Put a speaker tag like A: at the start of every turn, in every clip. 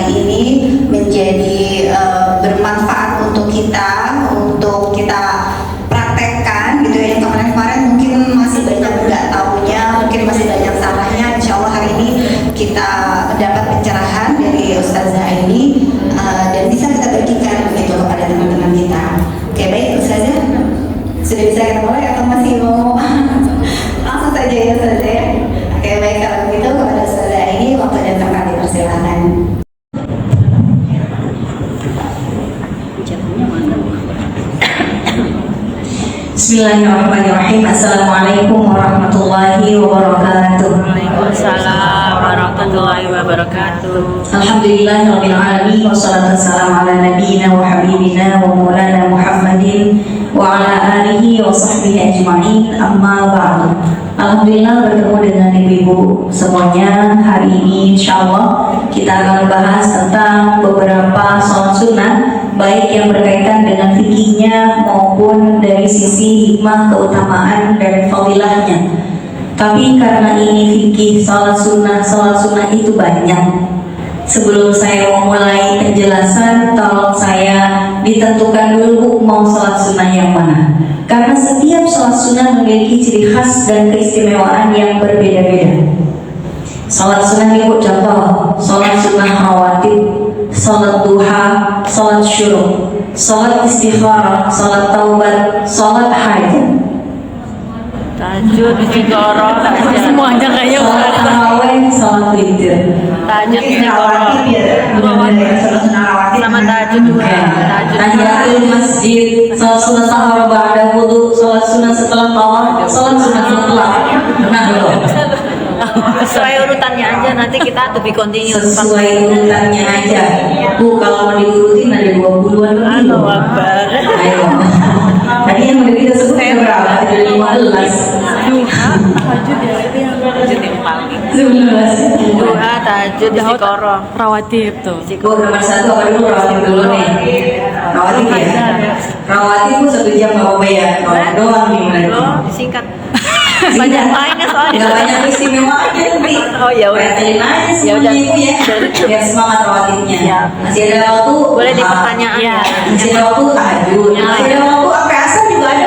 A: hari ini menjadi bermanfaat untuk kita praktekkan gitu ya. Yang kemarin-kemarin mungkin masih banyak nggak tahunya, mungkin masih banyak salahnya. Insya Allah hari ini kita mendapat pencerahan dari Ustazah ini dan bisa kita bagikan itu kepada teman-teman kita. Oke, baik Ustazah, sudah bisa kita mulai atau masih mau langsung saja ya Ustazah ya? Oke, baik, kalau begitu kepada Ustazah ini waktu dan tempat dipersilakan.
B: Bismillahirrahmanirrahim. Assalamualaikum warahmatullahi wabarakatuh.
C: Waalaikumsalam warahmatullahi wabarakatuh.
B: Alhamdulillahirabbil alamin wassalatu wassalamu ala nabiyyina wa habibina wa maulana Muhammadin wa ala alihi wa sahbihi ajma'in. Amma ba'du. Alhamdulillah bertemu dengan ibu-ibu semuanya. Hari ini insyaallah kita akan membahas tentang beberapa sholat sunnah, baik yang berkaitan dengan fikihnya maupun dari sisi hikmah, keutamaan dan fadilahnya. Tapi karena ini fikih sholat sunnah itu banyak. Sebelum saya memulai penjelasan, tolong saya ditentukan dulu mau sholat sunnah yang mana. Karena setiap sholat sunnah memiliki ciri khas dan keistimewaan yang berbeda-beda. Sholat sunnah itu contoh, sholat sunnah rawatib, sholat duha, sholat syuruk, sholat istikharah, sholat taubat, sholat hajat,
C: Tahajud, istiqoroh, semuanya kayaknya
B: sholat tarawih, sholat witir.
C: tahajud, istiqoroh, sama tahajud juga.
B: Tahiyatul masjid, sholat sunnah sahur ba'da wudu, sholat sunnah setelah tawaf, sholat sunnah setelah. Nah belum.
C: Sesuai urutannya aja, nanti kita to be continue.
B: Sesuai urutannya aja. Bu, kalau mau diurutin ada 20-an lebih.
C: Allahu Akbar.
B: Ayo. Tadi yang udah kita sebut berapa? Ada 15.
C: Tahajud ya, itu yang tahajud yang paling.
B: 19.
C: Duha, tahajud, istiqoroh.
D: Rawatib tuh.
B: Bu, nomor 1 apa dulu? Rawatib dulu nih. Rawatib ya. Rawatib bu 1 jam nggak apa ya? Rawatib doang nih berarti.
C: Lo disingkat. Banyak lainnya soalnya.
B: Nggak banyak istimewanya tapi.
C: Oh ya udah.
B: Perhatiin aja semuanya ibu ya. Biar semangat rawatibnya.
C: Ya.
B: Masih ada waktu.
C: Boleh di pertanyaan ya.
B: Masih ada waktu tahajud.
C: Ya.
B: Masih ada waktu sampai asar juga ada.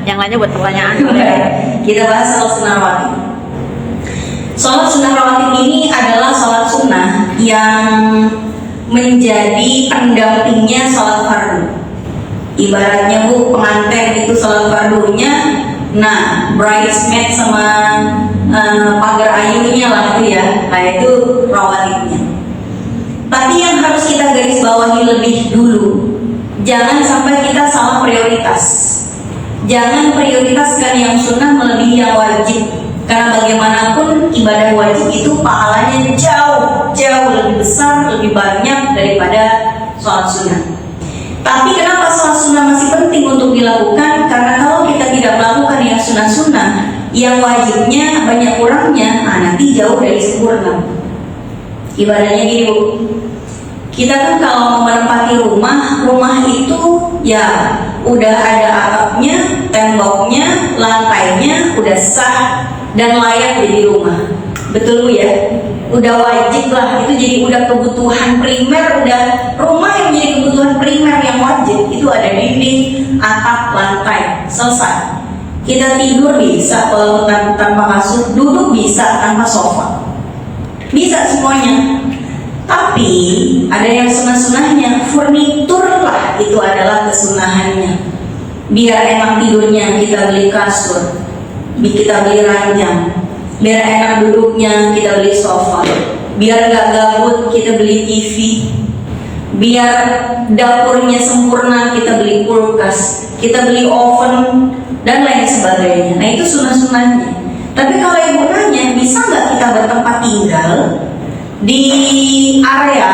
C: Yang lainnya buat pertanyaan.
B: Kita bahas sholat sunnah rawatib. Sholat sunnah rawatib ini adalah sholat sunnah yang menjadi pendampingnya sholat fardu. Ibaratnya bu, pengantin itu sholat fardunya, nah bridesmaid sama pagar ayunya lah itu ya, nah itu rawatibnya. Tapi yang harus kita garis bawahi lebih dulu, jangan sampai kita salah prioritas. Jangan prioritaskan yang sunnah melebihi yang wajib. Karena bagaimanapun ibadah wajib itu pahalanya jauh lebih besar, lebih banyak daripada sholat sunnah. Tapi kenapa sholat sunnah masih penting untuk dilakukan? Karena kalau kita tidak melakukan yang sunnah-sunnah, yang wajibnya banyak kurangnya, nanti jauh dari sempurna. Ibaratnya gini bu, kita kan kalau mau menempati rumah itu ya udah ada atapnya, temboknya, lantainya udah sah dan layak jadi rumah. Betul bu ya? Udah wajib lah, itu jadi udah kebutuhan primer, udah rumah yang jadi kebutuhan primer yang wajib. Itu ada dinding, atap, lantai, selesai. Kita tidur bisa walaupun tanpa kasur, duduk bisa tanpa sofa, bisa semuanya. Tapi ada yang sunah-sunahnya, furnitur lah itu adalah kesunahannya. Biar emang tidurnya kita beli kasur, kita beli ranjang. Biar enak duduknya kita beli sofa, biar gak gabut kita beli TV, biar dapurnya sempurna kita beli kulkas, kita beli oven dan lain sebagainya. Nah itu sunah-sunahnya. Tapi kalau ibu nanya, bisa nggak kita bertempat tinggal di area,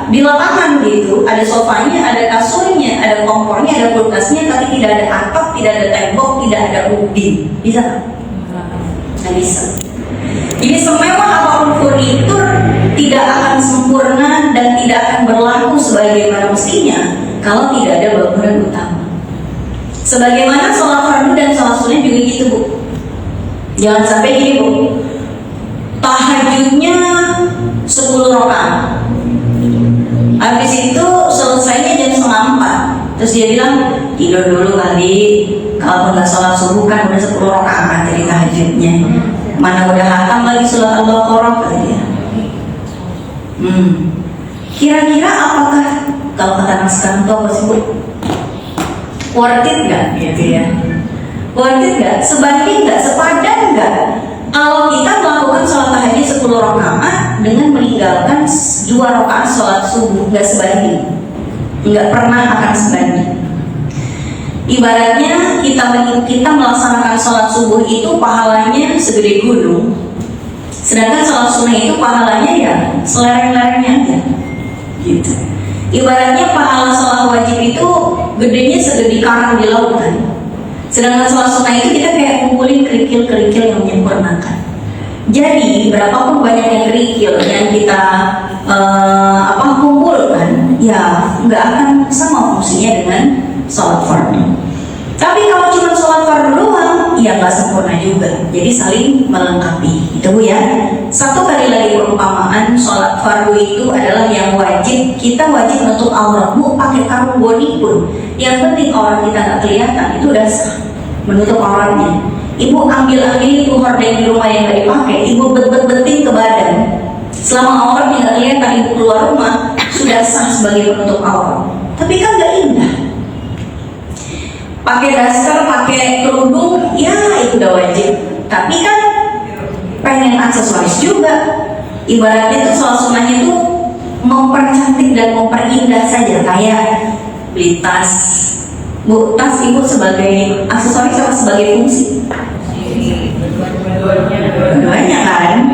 B: di lapangan gitu, ada sofanya, ada kasurnya, ada kompornya, ada kulkasnya, tapi tidak ada atap, tidak ada tembok, tidak ada ubin, bisa nggak? Nggak bisa. Jadi semewah apapun furnitur tidak akan sempurna dan tidak akan berlaku sebagaimana mestinya kalau tidak ada bangunan utama. Sebagaimana sholat fardu dan sholat sunnah juga gitu bu. Jangan sampai gini bu, tahajudnya 10 rakaat, Habis itu selesainya jam 3:30. Terus dia bilang tidur dulu kali, kalau nggak sholat subuh kan udah 10 rakaat dari tahajudnya. Mana udah hatam lagi surat Al-Baqarah kata dia. Kira-kira apakah kalau kata anak sekarang tuh apa sih Bu? Worth it nggak gitu ya? Worth it nggak? Sebanding nggak? Sepadan nggak? Kalau kita melakukan sholat tahajud 10 rakaat dengan meninggalkan 2 rakaat sholat subuh, nggak sebanding, nggak pernah akan sebanding. Ibaratnya kita melaksanakan sholat subuh itu pahalanya segede gunung, sedangkan sholat sunnah itu pahalanya ya selereng-lerengnya aja, gitu. Ibaratnya pahala sholat wajib itu gedenya segede karang di lautan. Sedangkan sholat sunnah itu kita kayak ngumpulin kerikil-kerikil yang menyempurnakan. Jadi berapapun banyaknya kerikil yang kita kumpulkan, ya nggak akan sama fungsinya dengan sholat fardu. Tapi kalau cuma sholat fardu doang, ya nggak sempurna juga. Jadi saling melengkapi. Itu ya. Satu kali lagi perumpamaan sholat fardu itu adalah yang wajib. Kita wajib menutup aurat. Bu pakai karung boni pun, yang penting aurat kita nggak kelihatan, itu udah sah menutup auratnya. Ibu ambil itu horden di rumah yang nggak dipakai, ibu bet-betin ke badan. Selama auratnya nggak kelihatan, ibu keluar rumah sudah sah sebagai penutup aurat. Tapi kan nggak indah. Pakai daster, pakai kerudung, ya itu udah wajib. Tapi kan pengen aksesoris juga. Ibaratnya tuh soal sunnahnya tuh mempercantik dan memperindah saja, kayak beli tas. Bu, tas ibu sebagai aksesoris atau sebagai fungsi? Dua-duanya kan.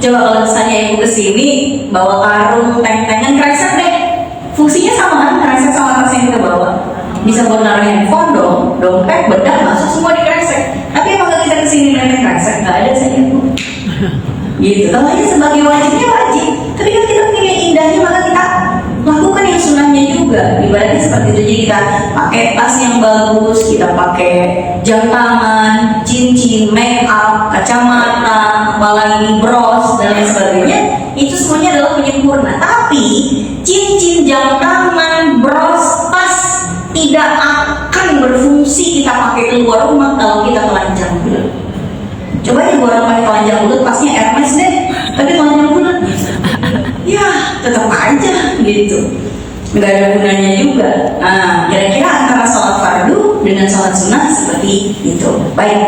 B: Coba kalau misalnya ibu kesini bawa karung, teng-tengan, kresek deh. Fungsinya sama kan, kresek sama tas yang kita bawa. Bisa buat naruh handphone dong, dompet, bedak, masuk semua di kresek. Tapi apakah kita kesini naik kresek? Nggak ada saya Bu. Gitu. Kalau ini sebagai wajibnya wajib, tapi kan kita punya indahnya, maka kita lakukan yang sunnahnya juga. Ibaratnya seperti itu. Jadi kita pakai tas yang bagus, kita pakai jam tangan, cincin, make up, kacamata, apalagi bros dan lain sebagainya. Itu semuanya adalah penyempurna. Tapi cincin, jam tangan, bros, tas tidak akan berfungsi kita pakai keluar rumah kalau kita telanjang bulat. Coba aja orang pakai telanjang bulat, pasnya Hermes deh, tapi telanjang bulat, ya tetap aja gitu, nggak ada gunanya juga. Nah, kira-kira antara sholat fardu dengan sholat sunnah seperti itu. Baik,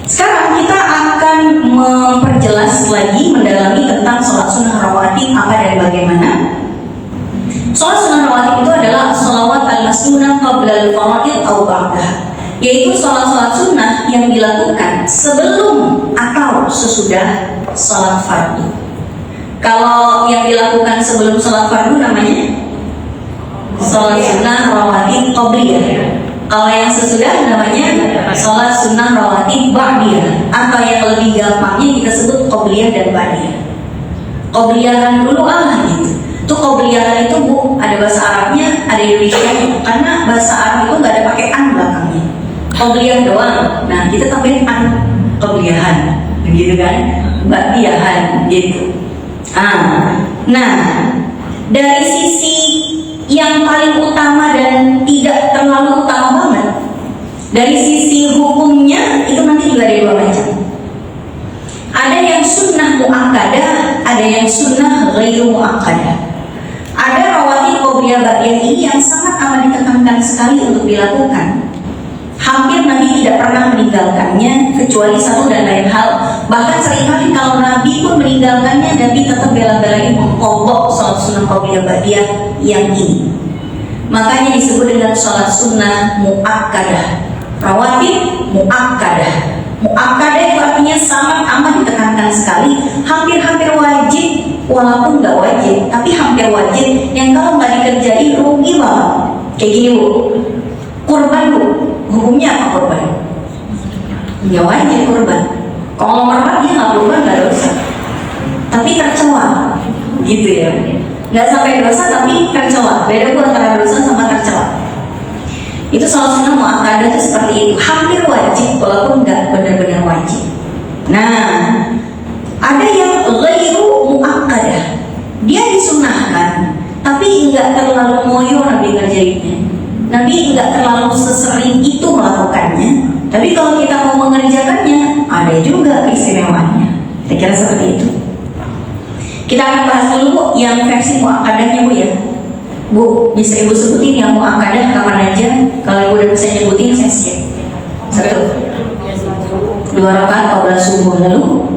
B: sekarang kita akan memperjelas lagi, mendalami tentang sholat sunnah rawatib apa dan bagaimana. Sholat sunnah rawatib itu adalah sholawat al-masnunah qabla al-faraid atau ba'dah, yaitu sholat-sholat sunnah yang dilakukan sebelum atau sesudah sholat fardu. Kalau yang dilakukan sebelum sholat fardu namanya sholat sunnah rawatib qabliyah. Kalau yang sesudah namanya sholat sunnah rawatib ba'diyah, atau yang lebih gampangnya kita sebut qabliyah dan ba'diyah. Qabliyahan dulu gitu. Itu qobliyahan itu Bu, ada bahasa Arabnya, ada Indonesia-nya. Karena bahasa Arab itu nggak ada pakai an belakangnya, qobliyah doang. Nah kita tambahin an, qobliyahan, begitu kan, ba'diyahan gitu. Nah dari sisi yang paling utama dan tidak terlalu utama banget, dari sisi hukumnya itu nanti juga ada 2 macam. Ada yang sunnah muakkadah, ada yang sunnah ghairu muakkadah. Ada rawatib qobliyah ba'diyah ini yang sangat amat ditekankan sekali untuk dilakukan. Hampir Nabi tidak pernah meninggalkannya kecuali satu dan lain hal. Bahkan seringkali kalau Nabi pun meninggalkannya, Nabi tetap bela-belain mengqadha sholat sunnah qobliyah ba'diyah yang ini. Makanya disebut dengan sholat sunnah muakkadah. Rawatib muakkadah. Muakkadah itu artinya sangat amat ditekankan sekali, hampir-hampir wajib, walaupun nggak wajib, tapi hampir wajib. Yang kalau nggak dikerjain rugi banget. Kayak gini Bu, kurban Bu, hukumnya apa kurban? Ya wajib kurban. Kalau merah dia nggak kurban nggak dosa, tapi tercela, gitu ya. Nggak sampai dosa tapi tercela. Beda Bu antara dosa sama tercela. Itu sholat sunnah muakkadah itu seperti itu, hampir wajib walaupun nggak benar-benar wajib. Nah, ada yang ghairu muakkadah, dia disunahkan tapi nggak terlalu ngoyo Nabi ngerjainnya. Nabi nggak terlalu sesering itu melakukannya. Tapi kalau kita mau mengerjakannya, ada juga keistimewaannya. Saya kira seperti itu. Kita akan bahas dulu Bu, yang versi muakkadahnya Bu ya. Bu, bisa Ibu sebutin yang muakkadah kapan aja? Kalau Ibu udah bisa nyebutin, saya siap. 1, 2 rakaat qabla subuh, lalu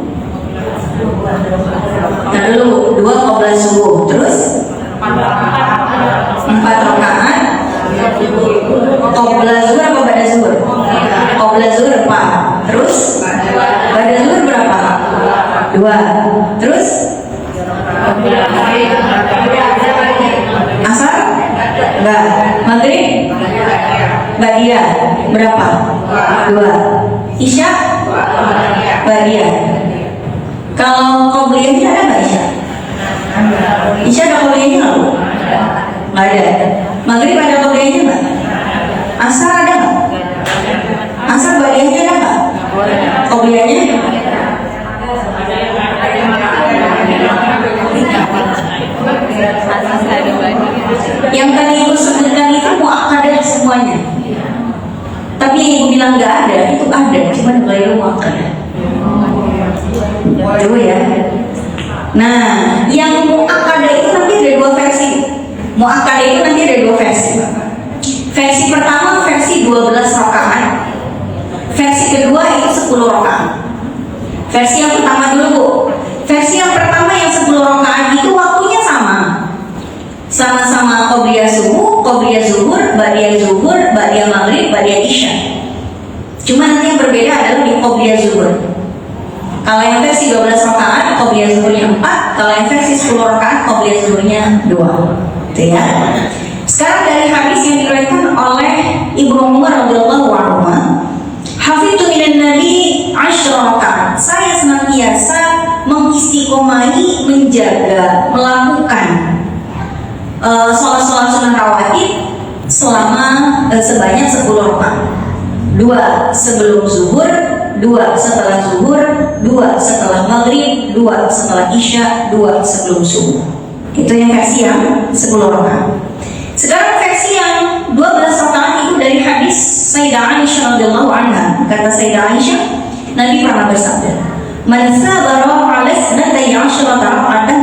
B: nah dulu 2 qabla subuh, terus 4 rakaat qabla zuhur apa ba'da zuhur? Qabla zuhur 4, terus ba'da zuhur berapa? 2, terus asar? Enggak. Maghrib? Ba'diyah berapa? 2. Isya? Ba'diyah. Kalau qobliyahnya ada nggak Isya? Isya ada qobliyahnya nggak Bu? Nggak ada. Maghrib ada qobliyahnya nggak? Asar ada nggak? Asar ba'diyahnya ada nggak? Qobliyahnya? Yang tadi Ibu sebutkan itu muakkadah semuanya. Tapi yang Ibu bilang nggak ada, itu ada, cuma dari muakkadah. Coba ya. Nah, yang muakkadah itu nanti ada 2 versi. Muakkadah itu nanti ada 2 versi. Versi pertama versi 12 rakaat. Versi kedua itu 10 rakaat. Versi yang pertama dulu Bu. Versi yang pertama yang 10 rakaat itu waktunya sama. Sama-sama qobliyah subuh, qobliyah zuhur, ba'diyah zuhur, ba'diyah maghrib, ba'diyah isya. Cuma nanti yang berbeda adalah di qobliyah zuhur. Kalau yang versi 12 rakaat, qobliyah zuhurnya 4. Kalau yang versi 10 rakaat, qobliyah zuhurnya 2. Itu ya. Sekarang dari hadis yang diriwayatkan oleh Ibnu Umar radhiyallahu anhu, hafidtu minan nabi 10 rakaat. Saya senantiasa mengistiqomahi, menjaga, melakukan sholat-sholat sunnah rawatib selama sebanyak 10 rakaat. 2 sebelum zuhur, 2 setelah zuhur, 2 setelah maghrib, 2 setelah isya, 2 sebelum subuh. Itu yang versi yang 10 rakaat. Sekarang versi yang 12 rakaat itu dari hadis Sayyidah Aisyah radhiyallahu anha. Kata Sayyidah Aisyah, Nabi pernah bersabda, "Man sabara 'ala isnatai 'asyrata raka'atan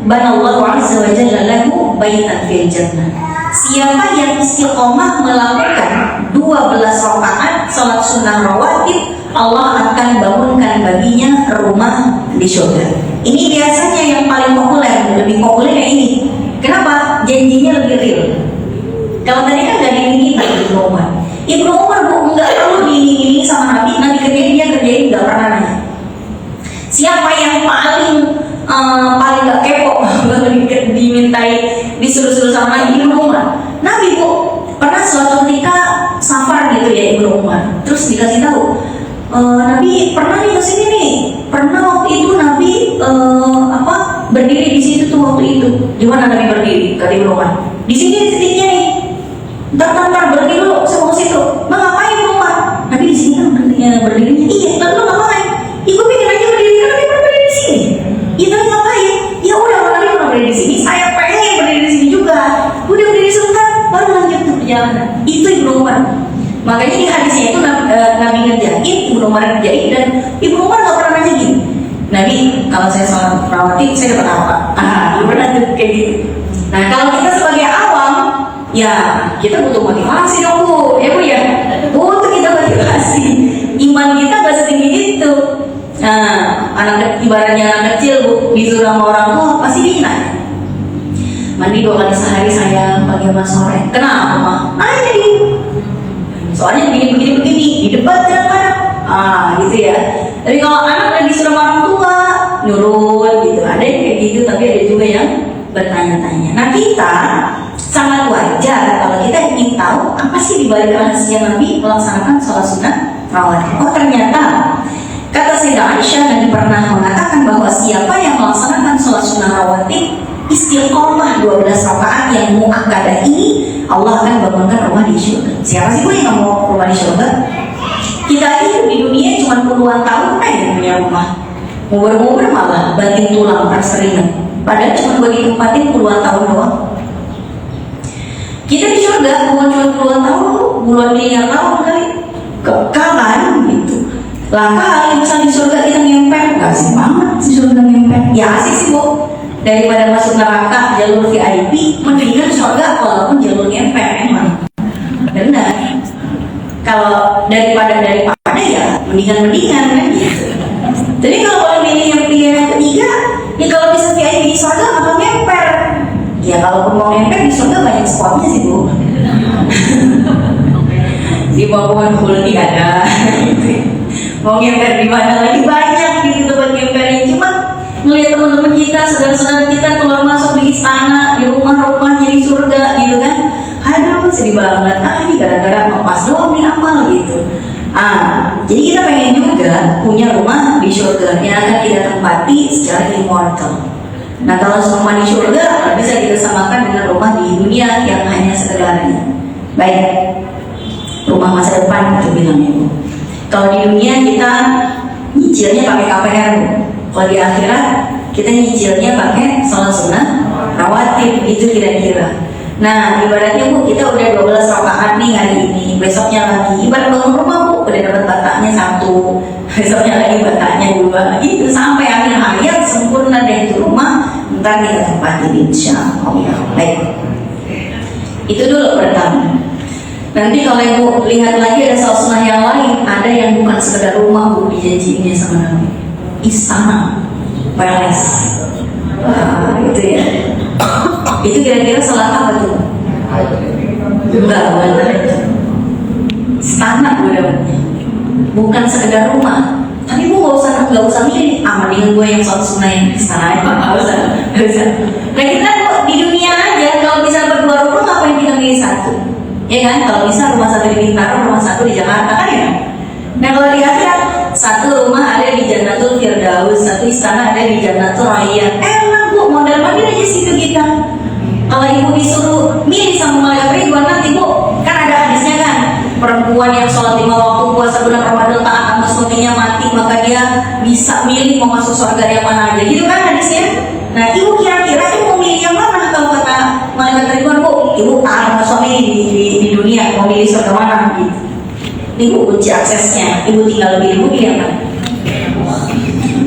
B: banallahu 'azza wa jalla lahu baitan fil jannah." Siapa yang istiqomah melakukan 12 rakaat salat sunnah rawatib, Allah akan bangunkan baginya rumah di surga. Ini biasanya yang paling populer, lebih populer yang ini. Kenapa? Janjinya lebih real. Kalau tadi kan gak diingin Ibnu Umar. Ibnu Umar Bu nggak perlu diingin sama Nabi. Nabi kerjain, dia kerjain, nggak pernah nanya. Siapa yang paling gak kepo dimintai disuruh-suruh sama Ibnu Umar? Nabi Bu pernah suatu ketika safar gitu ya Ibnu Umar, terus dikasih tahu, Nabi pernah nih kesini nih, pernah waktu itu Nabi berdiri di situ tuh waktu itu. Gimana Nabi berdiri? Kata Ibnu Umar, di sini titiknya nih. Bentar berdiri dulu, saya mau ke situ. Bang ngapain Ibnu Umar? Nabi di sini kan berdirinya. Iya, lalu lu ngapain? Ibu pikir aja berdiri, kan Nabi pernah berdiri di sini. Iya tapi ngapain? Ya udah kalau Nabi pernah berdiri di sini, saya pengen berdiri di sini juga. Udah berdiri sebentar, baru lanjut ke perjalanan. Itu Ibnu Umar. Makanya di hadisnya itu Nabi ngerjain, Ibnu Umar ngerjain, dan Ibnu Umar gak pernah nanya gini, Nabi kalau saya sholat rawatib saya dapat apa? Pernah kayak gitu. Nah kalau kita sebagai awam, ya kita butuh motivasi dong Bu, ya Bu ya, butuh kita motivasi. Iman kita gak setinggi itu. Nah ibaratnya anak kecil Bu, disuruh sama orang tua pasti dia nanya, mandi 2 kali sehari sayang, pagi sama sore. Kenapa mah? Nanya dia. Soalnya begini di debat kadang-kadang. Gitu ya. Tapi kalau anak udah disuruh orang tua nurut gitu, ada yang kayak gitu, tapi ada juga yang bertanya-tanya. Nah kita sangat wajar kalau kita ingin tahu apa sih dibalik rahasia Nabi melaksanakan sholat sunnah rawatib. Oh ternyata kata Sayyidah Aisyah, Nabi pernah mengatakan bahwa siapa yang melaksanakan sholat sunnah rawatib istiqomah 12 rakaat yang muakkadah ini, Allah akan bangunkan rumah di surga. Siapa sih Bu yang mau rumah di surga? Kita hidup di dunia cuma puluhan tahun aja punya rumah. Ngubur-ngubur malah banting tulang perseringan. Padahal cuma buat ditempatin puluhan tahun doang. Kita di surga bukan cuma puluhan tahun, puluhan miliar tahun kali, kekalan gitu. Lah kali misalnya di surga kita ngempet, gak asik banget di surga ngempet. Ya asik sih bu, daripada masuk neraka jalur VIP, mendingan surga walaupun jalur ngempet emang. Benar. Kalau daripada ya mendingan kan gitu. Jadi kalau boleh milih yang pilihan yang ketiga, ya kalau bisa VIP di surga apa ngempet? Ya kalau mau ngempet di surga banyak spotnya sih bu. Di bawah Huldi ada. Mau ngempet di mana lagi banyak gitu tempat ngempetin. Cuma ngeliat teman-teman kita, saudara-saudara kita keluar masuk di istana, di rumah-rumahnya di surga gitu kan. Aduh sedih banget. Ini gara-gara pas doang nih amal gitu. Jadi kita pengen juga punya rumah di surga yang akan kita tempati secara immortal. Nah kalau rumah di surga bisa kita samakan dengan rumah di dunia yang hanya sekedarnya. Baik, rumah masa depan itu bilangnya bu. Kalau di dunia kita nyicilnya pakai KPR, kalau di akhirat kita nyicilnya pakai sholat sunnah rawatib, itu kira-kira. Nah ibaratnya bu, kita udah 12 rakaat nih hari ini, besoknya lagi ibarat bangun rumah bu, udah dapat bataknya 1, besoknya lagi bataknya 2, gitu sampai akhir hayat sempurna dari itu rumah. Ntar kita tempatin insya Allah. Baik, itu dulu pertama. Nanti kalau ibu lihat lagi ada sholat sunnah yang lain, ada yang bukan sekedar rumah bu dijanjiinnya sama Nabi, istana, palace. Itu ya. Itu kira-kira sholat apa tuh? Enggak, bukan istana bukan sekedar rumah. Tapi bu nggak usah milih, mendingan gue yang sholat sunnah yang istana aja, nggak usah. Nah kita di dunia aja kalau bisa berdua rumah, ngapain kita milih satu? Ya kan, kalau bisa rumah satu di Bintaro, rumah satu di Jakarta kan ya. Nah kalau di akhirat, satu rumah ada di Jannatul Firdaus, satu istana ada di Jannatul Rayyan. Enak bu, modal mandir aja situ kita. Kalau ibu disuruh milih sama malaikat Ridwan nanti bu, kan ada hadisnya kan, perempuan yang sholat 5 waktu puasa bulan Ramadan taat sama suaminya mati, maka dia bisa milih mau masuk surga yang mana aja, gitu kan hadisnya. Nah ibu kira-kira ibu mau milih yang mana kalau kata malaikat Ridwan bu? Ibu taat sama suami di dunia, mau milih surga mana gitu. Ibu kunci aksesnya, ibu tinggal pilih, ibu pilih yang mana?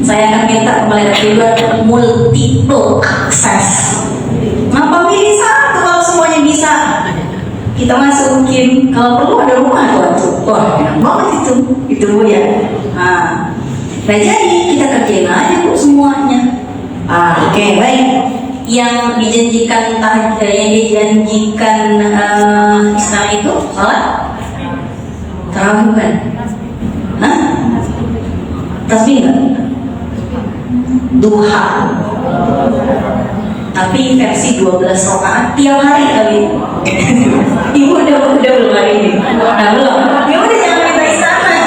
B: Saya akan minta ke malaikat Ridwan multiple akses. Kenapa pilih satu kalau semuanya bisa? Kita masukin, kalau perlu ada rumah tuh. Wah enak banget itu bu ya. Nah jadi kita kerjain aja bu semuanya. Oke, baik. Yang dijanjikan istana itu salat tarawih bukan? Tasbih nggak? Duha. Tapi versi 12 rakaat tiap hari kali. Ibu udah belum hari ini? Nah belum. Ya udah jangan minta istana.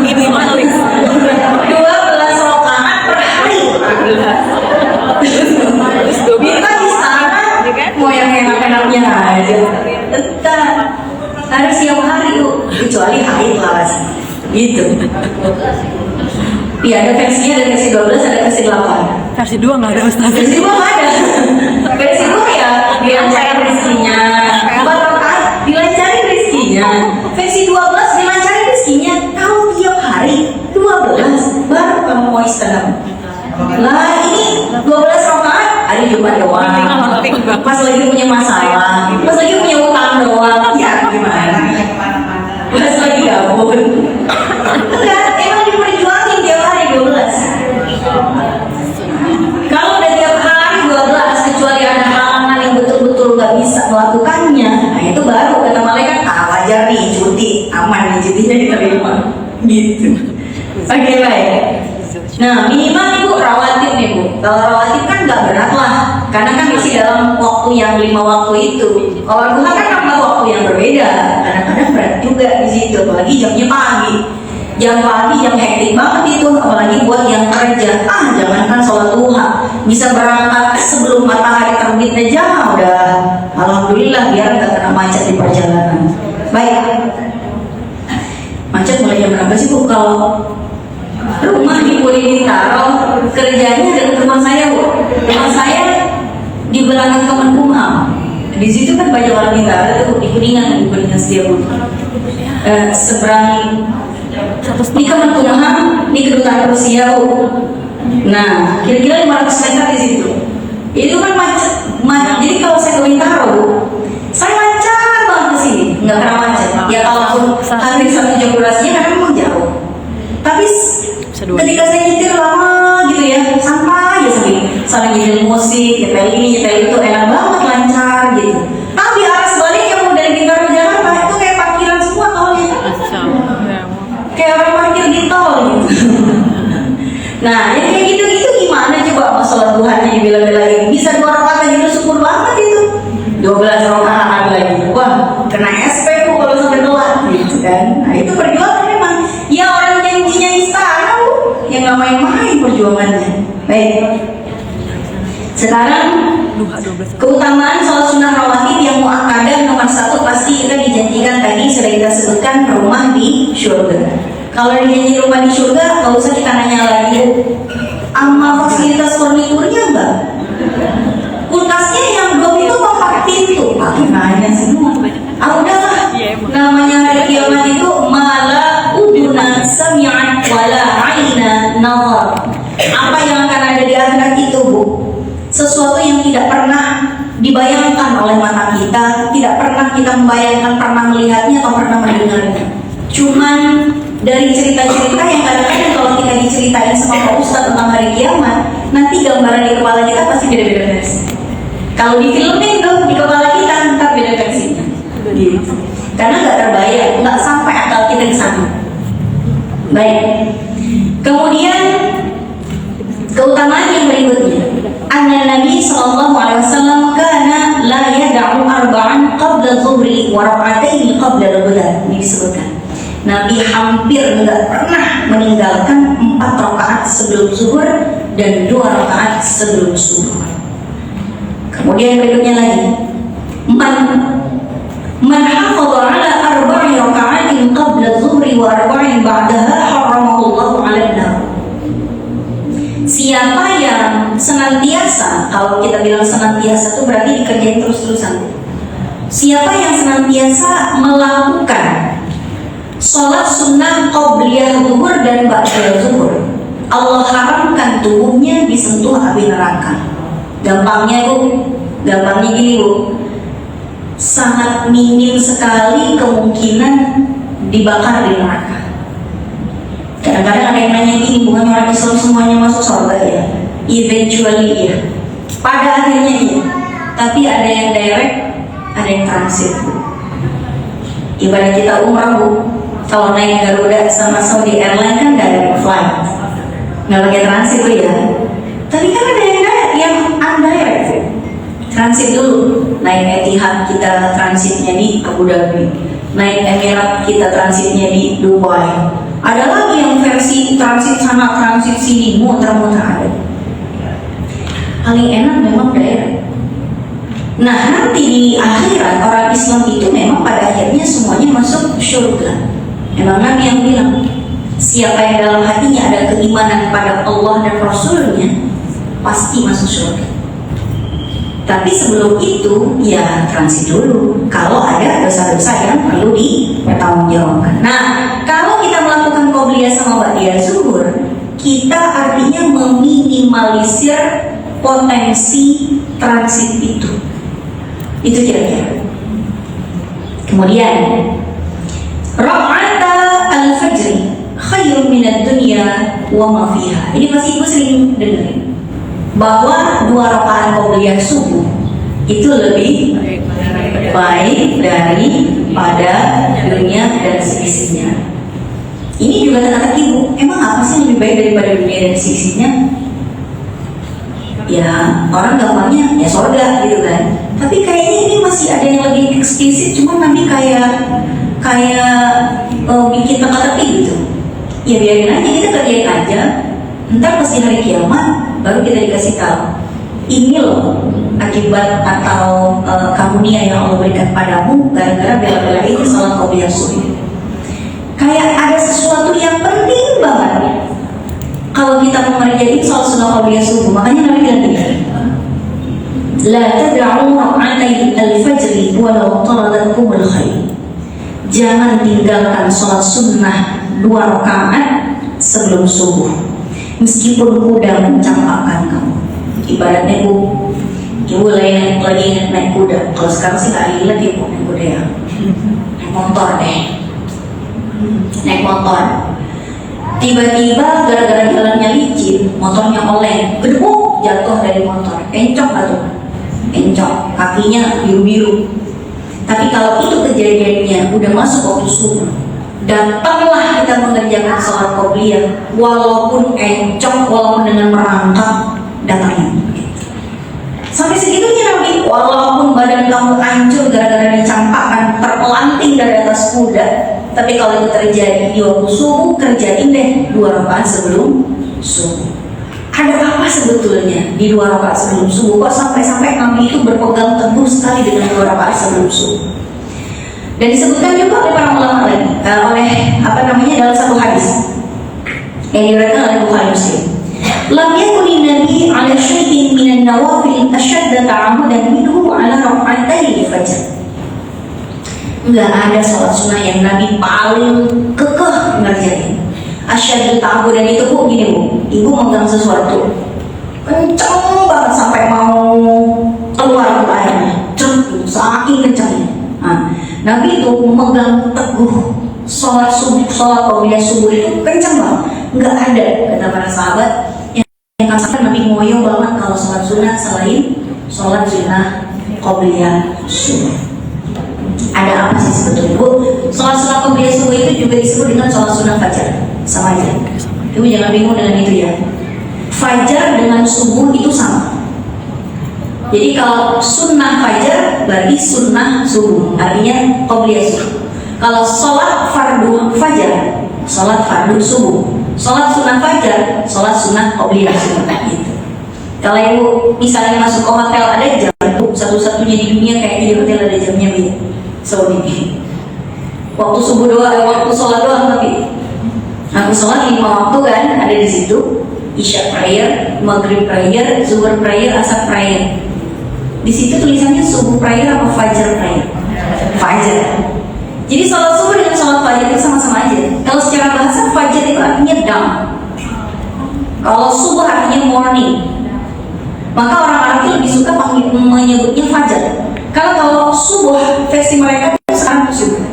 B: 12 rakaat per hari. Minta istana, mau yang enak-enaknya aja. Entar harus tiap hari bu, kecuali haid lah gitu. Iya ada versinya, ada versi 12, ada versi 8.
C: Versi 2 nggak ada Ustaz.
B: Versi 2 nggak ada. Versi 2 ya dilancarin rezekinya. 4 rakaat dilancarin rezekinya. Versi 12 dilancarin rezekinya. Kalau tiap hari 12 baru kamu mau istirahat. Lah ini 12 rakaat hari Jumat doang. Pas lagi punya masalah, pas lagi punya utang doang. Ya gimana? Pas lagi gabung. Enggak, emang diperjuangin tiap hari 12. Kalau udah tiap hari 12, kecuali ada halangan yang betul-betul gak bisa melakukannya, nah itu baru kata malaikat, wajar nih cuti, aman nih cutinya diterima gitu. Oke, baik. Nah minimal ibu rawatib nih bu. Kalau rawatib kan gak berat lah, karena kan masih dalam waktu yang 5 waktu itu. Kalau duha kan nambah waktu yang berbeda, kadang-kadang berat juga di situ, apalagi jamnya pagi. Jam pagi yang hektik banget itu, apalagi buat yang kerja. Jangankan sholat duha, bisa berangkat sebelum matahari terbit aja udah alhamdulillah biar nggak kena macet di perjalanan. Baik, macet mulai jam berapa sih bu? Kalau rumah di Bintaro, kerjanya dekat rumah saya bu. Rumah saya di belakang Kemenkumham, di di situ kan banyak orang minta ada tuh di Kuningan setiap seberang ini kemenkumham, ini kedutaan Rusia. Nah, kira-kira 500 meter di situ. Itu kan macet. Jadi kalau saya ke Bintaro, saya lancar banget ke sini, nggak pernah macet. Ya kalaupun hari satu jam durasinya karena memang jauh. Tapi ketika saya nyetir lama gitu ya, sampai aja sambil nyetir musik, nyetel ini, nyetel itu, enak banget, lancar gitu. Tapi arah sebalik yang mau dari Bintaro ke Jakarta itu kayak parkiran semua tolnya. Kayak orang parkir di tol gitu. Nah, yang kayak gitu-gitu gimana coba masalah Tuhannya dibela-belain? Bisa 2 rakaat gitu, syukur banget itu. 12 rakaat lagi. Wah, kena SP tuh kalau sampai telat gitu kan. Nah, itu perjuangan memang. Ya orang janjinya istana Bu, yang nggak main-main perjuangannya. Baik. Sekarang keutamaan sholat sunnah rawatib yang muakkadah nomor 1 pasti kita dijanjikan tadi sudah kita sebutkan rumah di surga. Kalau dijanji rumah di surga, nggak usah kita nanya lagi. Ama fasilitas furniturnya enggak? Kulkasnya yang 2 pintu apa 4 pintu? Nanya semua. Udahlah. Namanya hari kiamat itu mala uduna sami'at wala aina nazar. Apa yang akan ada di akhirat itu, Bu? Sesuatu yang tidak pernah dibayangkan oleh mata kita, tidak pernah kita membayangkan pernah melihatnya atau pernah mendengarnya. Cuman dari cerita-cerita yang kadang-kadang kalau kita diceritain sama Pak Ustadz tentang hari kiamat, nanti gambaran di kepala kita pasti beda-beda versi. Kalau di filmnya itu di kepala kita ntar beda versinya, gitu. Karena nggak terbayang, nggak sampai akal kita di sana. Baik. Kemudian keutamaan yang berikutnya, anna Nabi sallallahu alaihi wasallam kana la yad'u arba'an qabla dhuhri wa rak'atayn qabla al-ghada. Ini disebutkan. Nabi hampir nggak pernah meninggalkan 4 rakaat sebelum zuhur dan 2 rakaat sebelum subuh. Kemudian berikutnya lagi, man hafadha ala 4 raka'atin qabla zuhri wa 4 ba'daha haramahullahu 'ala an-nar. Siapa yang senantiasa, kalau kita bilang senantiasa itu berarti dikerjain terus-terusan. Siapa yang senantiasa melakukan sholat sunnah qobliyah zuhur dan ba'diyah zuhur, Allah haramkan tubuhnya disentuh api neraka. Gampangnya gini Bu, sangat minim sekali kemungkinan dibakar di neraka. Kadang-kadang ada yang nanya gini, bukan orang Islam semuanya masuk surga ya? Eventually ya, pada akhirnya iya. Tapi ada yang direct, ada yang transit Bu. Ibarat kita umrah Bu, kalau naik Garuda sama Saudi Airlines kan direct flight, nggak pakai transit tuh ya. Tapi kan ada yang undirect, transit dulu. Naik Etihad kita transitnya di Abu Dhabi, naik Emirat kita transitnya di Dubai. Ada lagi yang versi transit sana transit sini, muter-muter ada. Paling enak memang direct. Nah nanti di akhirat orang Islam itu memang pada akhirnya semuanya masuk surga. Memang Nabi yang bilang, siapa yang dalam hatinya ada keimanan pada Allah dan Rasulnya pasti masuk surga. Tapi sebelum itu ya transit dulu kalau ada dosa-dosa yang perlu dipertanggungjawabkan. Nah kalau kita melakukan qobliyah sama ba'diyah zuhur, kita artinya meminimalisir potensi transit itu kira-kira. Kemudian raka'ata al-fajri khairun minad dunya wa ma fiha. Ini pasti ibu sering dengerin bahwa 2 rakaat qobliyah subuh itu lebih baik daripada dunia dan seisinya. Ini juga kata ibu, emang apa sih yang lebih baik daripada dunia dan seisinya? Ya orang gampangnya ya surga gitu kan. Tapi kayaknya ini masih ada yang lebih eksplisit, cuma Nabi kayak bikin teka-teki gitu. Ya biarin aja, kita kerjain aja. Ntar pas di hari kiamat baru kita dikasih tahu, ini loh akibat atau karunia yang Allah berikan padamu gara-gara bela-bela itu salat qobliyah subuh. Kayak ada sesuatu yang penting banget kalau kita mau ngerjain soal sunnah qobliyah subuh. Makanya Nabi bilang gini, La tad'u rak'atay al-fajri walau taladatkumul khair. Jangan tinggalkan sholat sunnah 2 rakaat sebelum subuh, meskipun kuda mencampakkan kamu. Ibaratnya ibu lagi naik kuda. Kalau sekarang sih nggak relate ya naik kuda ya, naik motor deh, naik motor. Tiba-tiba gara-gara jalannya licin, motornya oleng, gedebuk jatuh dari motor, encok atau encok, kakinya biru-biru. Tapi kalau itu kejadiannya udah masuk waktu subuh, datanglah kita mengerjakan sholat qobliyah, walaupun encok, walaupun dengan merangkak, datangnya. Sampai segitunya Nabi, walaupun badan kamu hancur gara-gara dicampakkan, terpelanting dari atas kuda, tapi kalau itu terjadi di waktu subuh, kerjain deh 2 rakaat sebelum subuh. Ada apa sebetulnya di 2 rakaat sebelum subuh? Kok sampai-sampai Nabi itu berpegang teguh sekali dengan 2 rakaat sebelum subuh? Dan disebutkan juga oleh para ulama lagi, dalam satu hadis yang diriwayatkan oleh Bukhari Muslim. Lam yakuni Nabi ala syai'in minan nawafil ashadda ta'amudan minhu ala rak'atay fajr. Enggak ada sholat sunnah yang Nabi paling kekeh ngerjain. Asyaddu ta'amudan itu bu, gini bu, ibu megang sesuatu kenceng banget sampai mau keluar airnya, saking kencengnya. Nah, Nabi itu memegang teguh sholat subuh, sholat qobliyah subuh itu kenceng banget. Enggak ada, kata para sahabat, yang katakan Nabi ngoyo banget kalau sholat sunnah selain sholat sunnah qobliyah subuh. Ada apa sih sebetulnya bu? Sholat sunnah qobliyah subuh itu juga disebut dengan sholat sunnah fajar, sama aja. Ibu jangan bingung dengan itu ya. Fajar dengan subuh itu sama. Jadi kalau sunnah fajar berarti sunnah subuh, artinya qobliyah subuh. Kalau sholat fardu fajar, sholat fardu subuh. Sholat sunnah fajar, sholat sunnah qobliyah subuh gitu. Kalau ibu misalnya masuk ke hotel ada jam, satu-satunya di dunia kayak di hotel ada jamnya beda. Saudi. Waktu subuh doang, waktu sholat doang tapi. Aku sholat 5 waktu kan ada di situ. Isya prayer, maghrib prayer, zuhur prayer, asar prayer. Di situ tulisannya subuh prayer apa fajar prayer? Fajar. Jadi sholat subuh dengan sholat fajar itu sama-sama aja. Kalau secara bahasa fajar itu artinya dawn. Kalau subuh artinya morning. Maka orang Arab itu lebih suka menyebutnya fajar. Kalau subuh versi mereka itu sekarang subuh.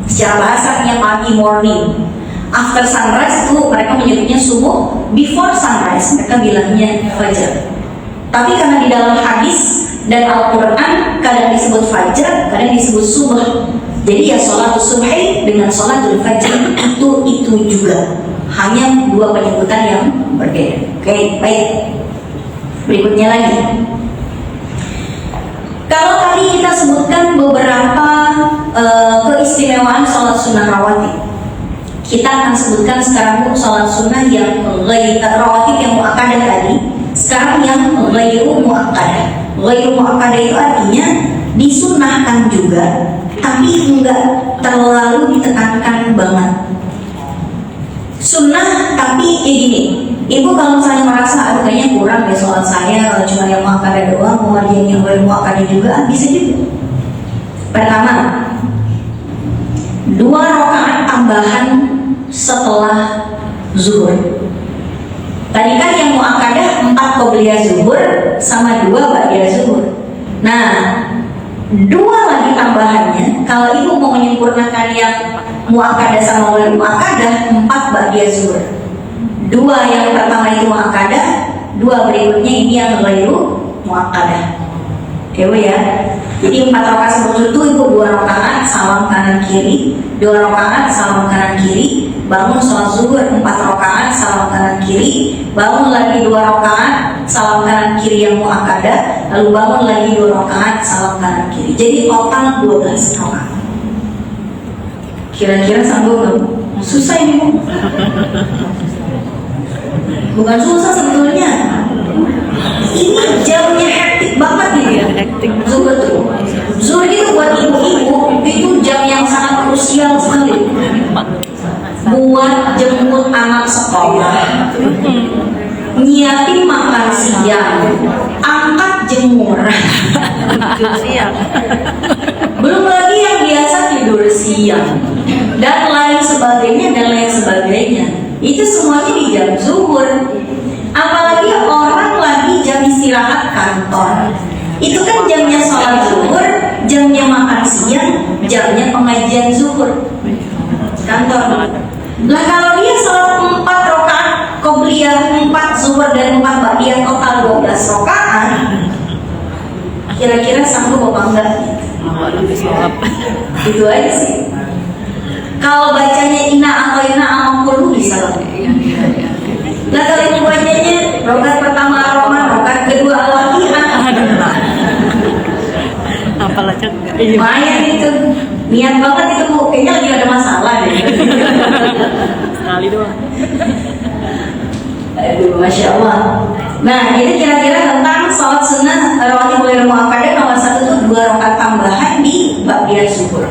B: Secara bahasa artinya pagi, morning. After sunrise itu mereka menyebutnya subuh. Before sunrise mereka bilangnya fajar. Tapi karena di dalam hadis dan Al-Quran kadang disebut fajar, kadang disebut subuh. Jadi ya sholat subhi dengan sholatul fajr itu juga, hanya 2 penyebutan yang berbeda. Oke, baik. Berikutnya lagi. Kalau tadi kita sebutkan beberapa keistimewaan sholat sunnah rawatib, kita akan sebutkan sekarang sholat sunnah yang rawatib yang muakkadah tadi. Sekarang yang ghairu muakkadah. Ghairu muakkadah itu artinya disunnahkan juga, tapi enggak terlalu ditekankan banget. Sunnah tapi kayak gini. Ibu kalau misalnya merasa aduh kayaknya kurang deh sholat saya, kalau cuma yang muakkadah doang, mau ngerjain yang ghairu muakkadah juga bisa juga. Pertama, 2 rakaat tambahan setelah zuhur. Tadi kan yang muakkadah 4 qobliyah zuhur sama 2 ba'diyah zuhur. Nah, 2 lagi tambahannya. Kalau ibu mau menyempurnakan yang muakkadah sama ghairu muakkadah, 4 ba'diyah zuhur. 2 yang pertama itu muakkadah, 2 berikutnya ini yang ghairu muakkadah. Oke bu ya. Jadi 4 rakaat sebelum itu ibu 2 rakaat salam kanan kiri, 2 rakaat salam kanan kiri, bangun sholat zuhur 4 rakaat salam kanan kiri, bangun lagi 2 rakaat salam kanan kiri yang muakkadah, lalu bangun lagi 2 rakaat salam kanan kiri. Jadi total 12 rakaat. Kira-kira sanggup nggak? Susah ini bu. Bukan susah sebetulnya. Ini jamnya hektik banget nih ya. Zuhur tuh. Zuhur itu buat ibu-ibu itu jam yang sangat krusial sekali. Buat jemput anak sekolah, nyiapin makan siang, angkat jemur.
C: Siang.
B: Belum lagi yang biasa tidur siang dan lain sebagainya. Itu semuanya di jam zuhur. Apalagi orang lagi jam istirahat kantor, itu kan jamnya sholat zuhur, jamnya makan siang, jamnya pengajian zuhur kantor. Lah kalau dia sholat 4 rakaat qobliyah, 4 zuhur dan 4 ba'diyah, total 12 rakaat, kira-kira sanggup apa enggak? Itu aja sih. Kalau bacanya ina atau ina amakulu bisa lah. Nah kalau itu bacanya rokat pertama Ar-Rahman, rokat kedua Al-Waqi'ah,
C: Apalah cek.
B: lumayan itu. Niat banget itu Bu, kayaknya lagi ada masalah deh.
C: Sekali doang.
B: Aduh, Masya Allah. Nah, itu kira-kira tentang sholat sunnah rawatib ghairil muakkadah. Nomor 1 itu 2 rakaat tambahan di ba'diyah zuhur.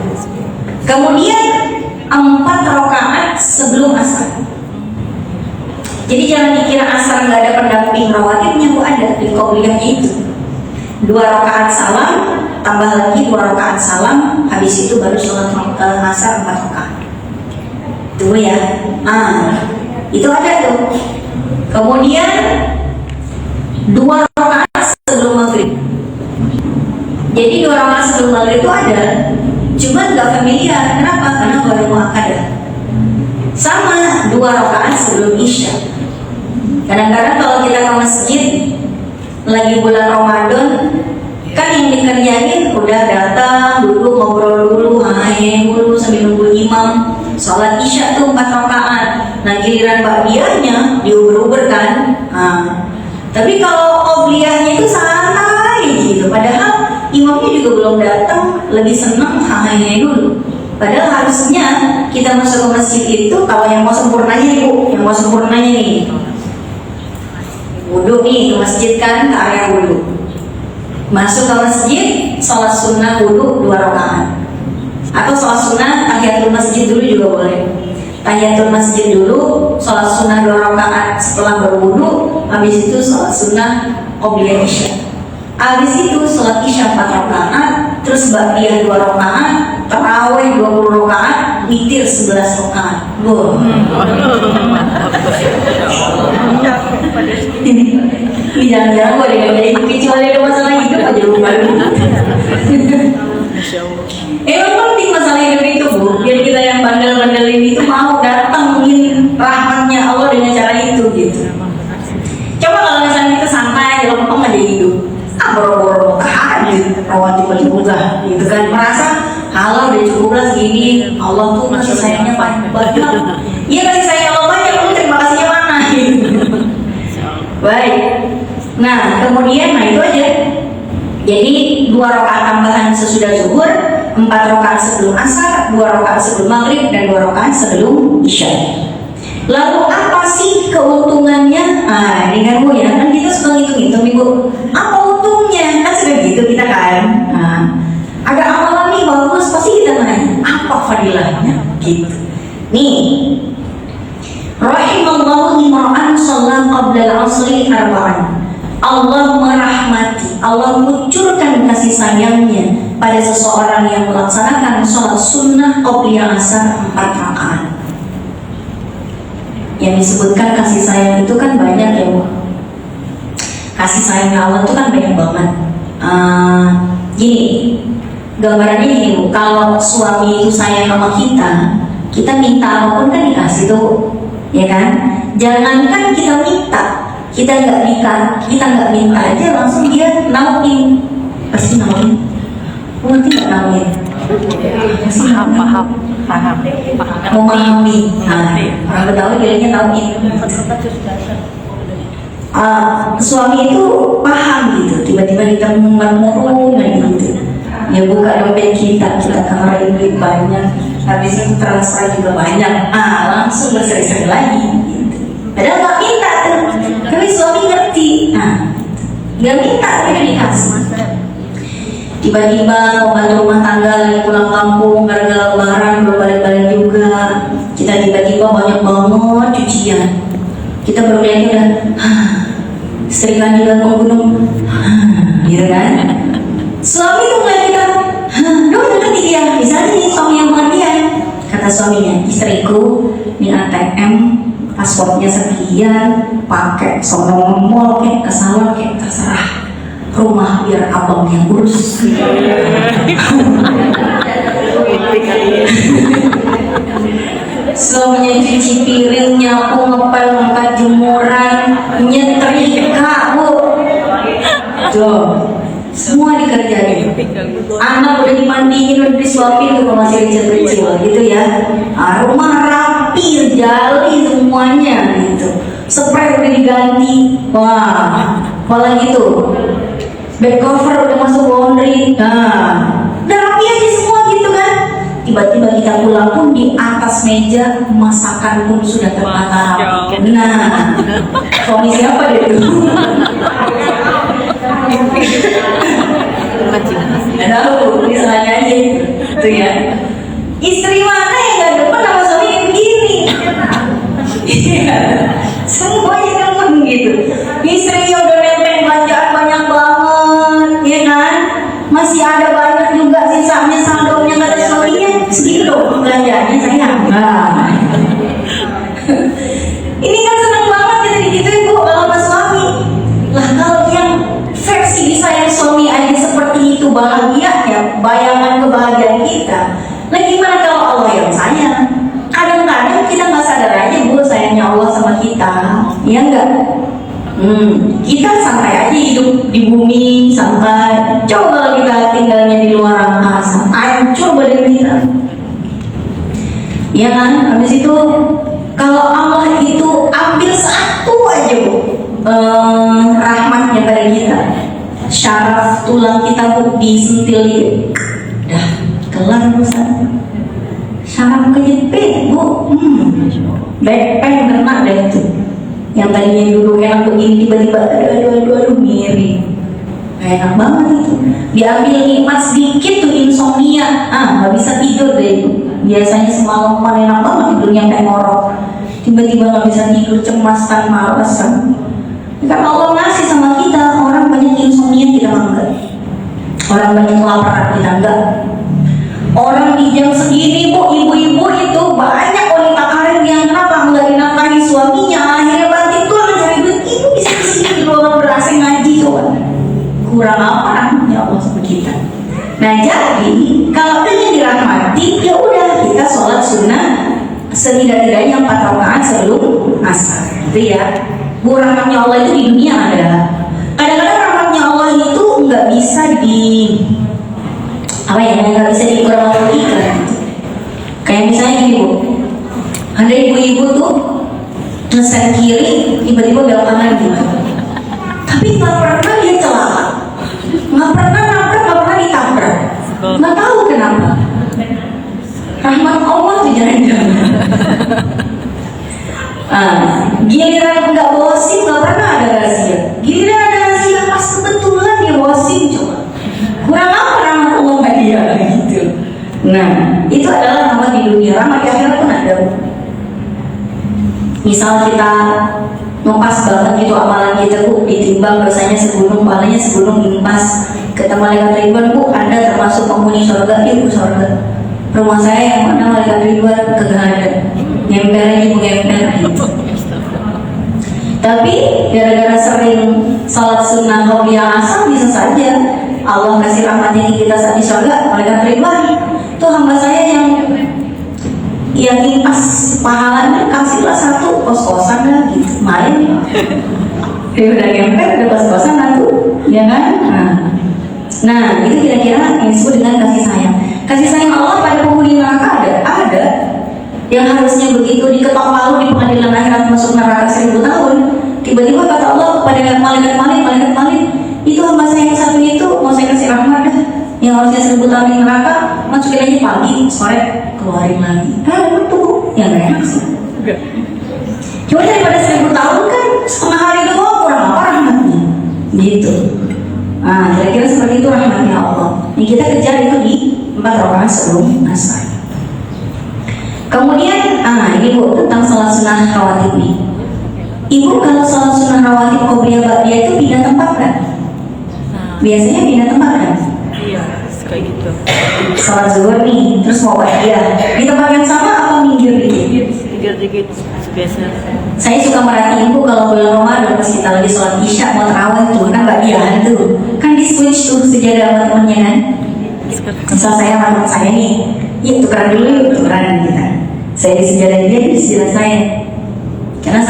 B: Kemudian 4 rakaat sebelum asar. Jadi jangan dikira asar nggak ada pendamping rawatibnya, Bu, ada di qobliyahnya itu. 2 rakaat salam, tambah lagi 2 rakaat salam, habis itu baru sholat asar 4 rakaat. Itu ya. Itu ada tuh. Kemudian 2 rakaat sebelum maghrib. Jadi 2 rakaat sebelum maghrib itu ada, cuma nggak familiar. Kenapa? Karena baru muakkadah. Sama 2 rakaat sebelum isya. Kadang-kadang kalau kita ke masjid lagi bulan Ramadan, kan yang dikerjain udah datang dulu, ngobrol dulu, main dulu sambil nunggu imam sholat isya tuh 4 rakaat. Nah giliran ba'diyahnya diuber-uber kan. Tapi kalau qobliyahnya itu santai gitu. Padahal imamnya juga belum datang, lebih seneng hahanya dulu. Padahal harusnya kita masuk ke masjid itu, kalau yang mau sempurnanya nih Bu, yang mau sempurnanya nih, wudhu nih ke masjid kan, ke area wudhu. Masuk ke masjid, sholat sunnah wudhu 2 rakaat. Atau sholat sunnah tahiyatul masjid dulu juga boleh. Tahiyatul masjid dulu, sholat sunnah 2 rakaat setelah berwudhu, habis itu sholat sunnah qobliyah isya. Habis itu sholat isya 4 rakaat, terus ba'diyah 2 rakaat, tarawih 20 rakaat, witir 11 rakaat. Ini jangan-jangan gue deh, kecuali ada masalah hidup aja lupa. Emang penting masalah hidup itu Bu, biar kita yang bandel-bandel ini tuh mau datengin rahmatnya Allah dengan cara itu gitu. Coba kalau misalnya kita santai, lempeng aja hidup, boro-boro tahajud, rawatib juga, gitu kan, merasa halal udah cukup lah segini, Allah tuh kasih sayangnya banyak. Iya kasih sayang Allah banyak, lu terima kasihnya mana? Gitu. Baik. Nah kemudian, nah itu aja. Jadi 2 rakaat tambahan sesudah zuhur, 4 rakaat sebelum asar, 2 rakaat sebelum maghrib, dan 2 rakaat sebelum isya. Lalu apa sih keuntungannya? Ini kan Bu ya, kan kita suka ngitung-ngitung nih Bu. Apa untungnya? Kan sudah gitu kita kan. Ada amalan nih bagus, pasti kita nanya apa fadilahnya gitu. Nih, rahimallahu imra'an shalla qabla al-'asri arba'an. Allah merahmati, Allah mengucurkan kasih sayangnya pada seseorang yang melaksanakan sholat sunnah qobliyah asar 4 rakaat. Yang disebutkan kasih sayang itu kan banyak ya Bu. Kasih sayang Allah itu kan banyak banget. Gini, gambarannya gini Bu, kalau suami itu sayang sama kita, kita minta apapun kan dikasih tuh, ya kan? Jangankan kita minta, kita nggak minta aja langsung dia nauin. Pasti nauin. Ngerti nggak nauin? Paham. Memahami. Orang Betawi bilangnya nauin. Suami itu paham gitu. Tiba-tiba kita murung gitu. Ya buka dompet kita keluarin duit banyak. Habis itu transfer juga banyak. Langsung berseri-seri lagi. Gitu. Padahal nggak minta tuh. Tapi suami ngerti. Nggak minta tapi udah dikasih. Tiba-tiba pembantu rumah tangga lagi pulang kampung gara-gara lebaran belum balik-balik juga, kita tiba-tiba banyak banget cucian, kita baru lihat udah istri lagi bangun gunung, gitu kan? Suami tuh ngeliat kita, duh nanti dia, misalnya nih suami yang pengertian. Kata suaminya, istriku, ini ATM, passwordnya sekian, pakai sono mall kayak ke salon kayak terserah. Rumah biar abang yang urus. Suaminya cuci piring, nyapu, ngepel, ngangkat jemuran, nyetrika, bu. Tuh, semua dikerjain. Anak udah dimandiin, udah disuapin, tuh masih kecil-kecil gitu ya. Rumah rapi, jali semuanya gitu. Spray udah diganti, wah, apalagi tuh. Bed cover udah masuk laundry, nah, udah rapi aja semua gitu kan. Tiba-tiba kita pulang pun di atas meja masakan pun sudah tertata rapi. Nah, suami siapa deh itu? Nggak tahu, misalnya aja itu ya. Istri mana yang gak depan sama suami yang begini? Semuanya demen gitu. Istrinya udah nenteng belanjaan banyak banget, ya kan? Masih ada banyak juga sisanya saldonya kata suaminya. Segitu belanjaannya sayang. Nah. Ini kan seneng banget kita digituin bu kalau sama suami. Lah kalau yang versi disayang suami aja seperti itu bahagia ya, bayangan kebahagiaan kita. Nah gimana kalau Allah yang sayang? Kadang-kadang kita nggak sadar aja bu sayangnya Allah sama kita, ya enggak? Kita santai aja hidup di bumi, santai. Coba kalau kita tinggalnya di luar angkasa, hancur badan kita. Ya kan? Habis itu kalau Allah itu ambil satu aja bu, rahmatnya pada kita, syaraf tulang kita bu disentil gitu, dah kelar urusan. Syaraf kejepit bu, backpack kena deh itu. Yang tadinya duduk enak begini tiba-tiba aduh miring, gak enak banget itu. Diambil nikmat sedikit tuh insomnia, nggak bisa tidur deh itu. Biasanya semalaman enak banget tidurnya kayak ngorok, tiba-tiba nggak bisa tidur, cemas kan, malas kan. Karena Allah ngasih sama kita, orang banyak insomnia kita enggak, orang banyak kelaparan kita enggak. Orang di jam segini bu, ibu-ibu itu banyak wanita karir yang kenapa nggak dinafkahi suaminya, akhirnya banting tulang cari duit. Ibu bisa kesini di ruangan ber-AC ngaji coba. Kurang apa rahmatnya Allah sama kita. Nah jadi kalau ingin dirahmati ya udah kita sholat sunnah setidak-tidaknya 4 rakaat sebelum asar, gitu ya. Bu, rahmatnya Allah itu di dunia ada. Kadang-kadang rahmatnya Allah itu nggak bisa nggak bisa diukur logika. Kayak misalnya gini bu, ada ibu-ibu tuh ngeset kiri tiba-tiba belok kanan gitu, tapi nggak pernah dia celaka, nggak pernah nabrak, nggak pernah ditabrak, nggak tahu kenapa. Rahmat Allah tuh jangan-jangan. Giliran nggak bawa SIM nggak pernah ada razia, giliran ada razia pas kebetulan dia bawa SIM coba. Kurang apa rahmat Allah pada dia gitu. Nah itu adalah rahmat di dunia, rahmat di akhirat pun ada. Misal kita mempas banget gitu amalan kita bu, ditimbang dosanya segunung, pahalanya segunung, dimpas ketemu malaikat Ridwan bu, Anda termasuk penghuni surga, ibu surga. Rumah saya yang mana malaikat Ridwan kagak ada, ngempel aja bu, ngempel gitu. Tapi gara-gara sering salat sunnah qabliyah asar bisa saja Allah kasih rahmatnya kita saat di surga, malaikat Ridwan tuh hamba saya yang impas pahalanya kasihlah satu kos-kosan lah gitu, main dia udah ngempel, udah kos-kosan satu, ya kan? Nah itu kira-kira yang disebut dengan kasih sayang. Kasih sayang Allah pada penghuni neraka ada yang harusnya begitu diketok palu di pengadilan akhirat masuk neraka 1000 tahun, tiba-tiba kata Allah kepada malaikat Malik, itu hamba saya yang satu itu mau saya kasih rahmat dah, yang harusnya 1000 tahun di neraka masukin aja pagi, sore keluarin lagi. Betul, ya nggak enak sih. Cuma daripada 1000 tahun kan setengah hari doang, kurang apa rahmatnya gitu. Nah kira-kira seperti itu rahmatnya Allah. Ini kita kejar itu di 4 rakaat sebelum asar. Kemudian, ini bu tentang salat sunnah rawatib nih. Ibu kalau sholat sunnah rawatib qobliyah ba'diyah itu pindah tempat kan? Biasanya pindah tempat kan?
C: Iya, kayak gitu.
B: Sholat zuhur nih, terus mau ba'diyah di tempat yang sama apa minggir dikit?
C: Tiga dikit biasa.
B: Saya suka merhatiin ibu kalau bulan Ramadan pas kita lagi sholat isya mau tarawih tuh kan ba'diyahan tuh, kan di switch tuh sejadah sama temennya kan. Misal saya sama teman saya nih, ya tukeran dulu yuk, tukeran gitu kan. Saya di sejadah dia di sejadah saya. Karena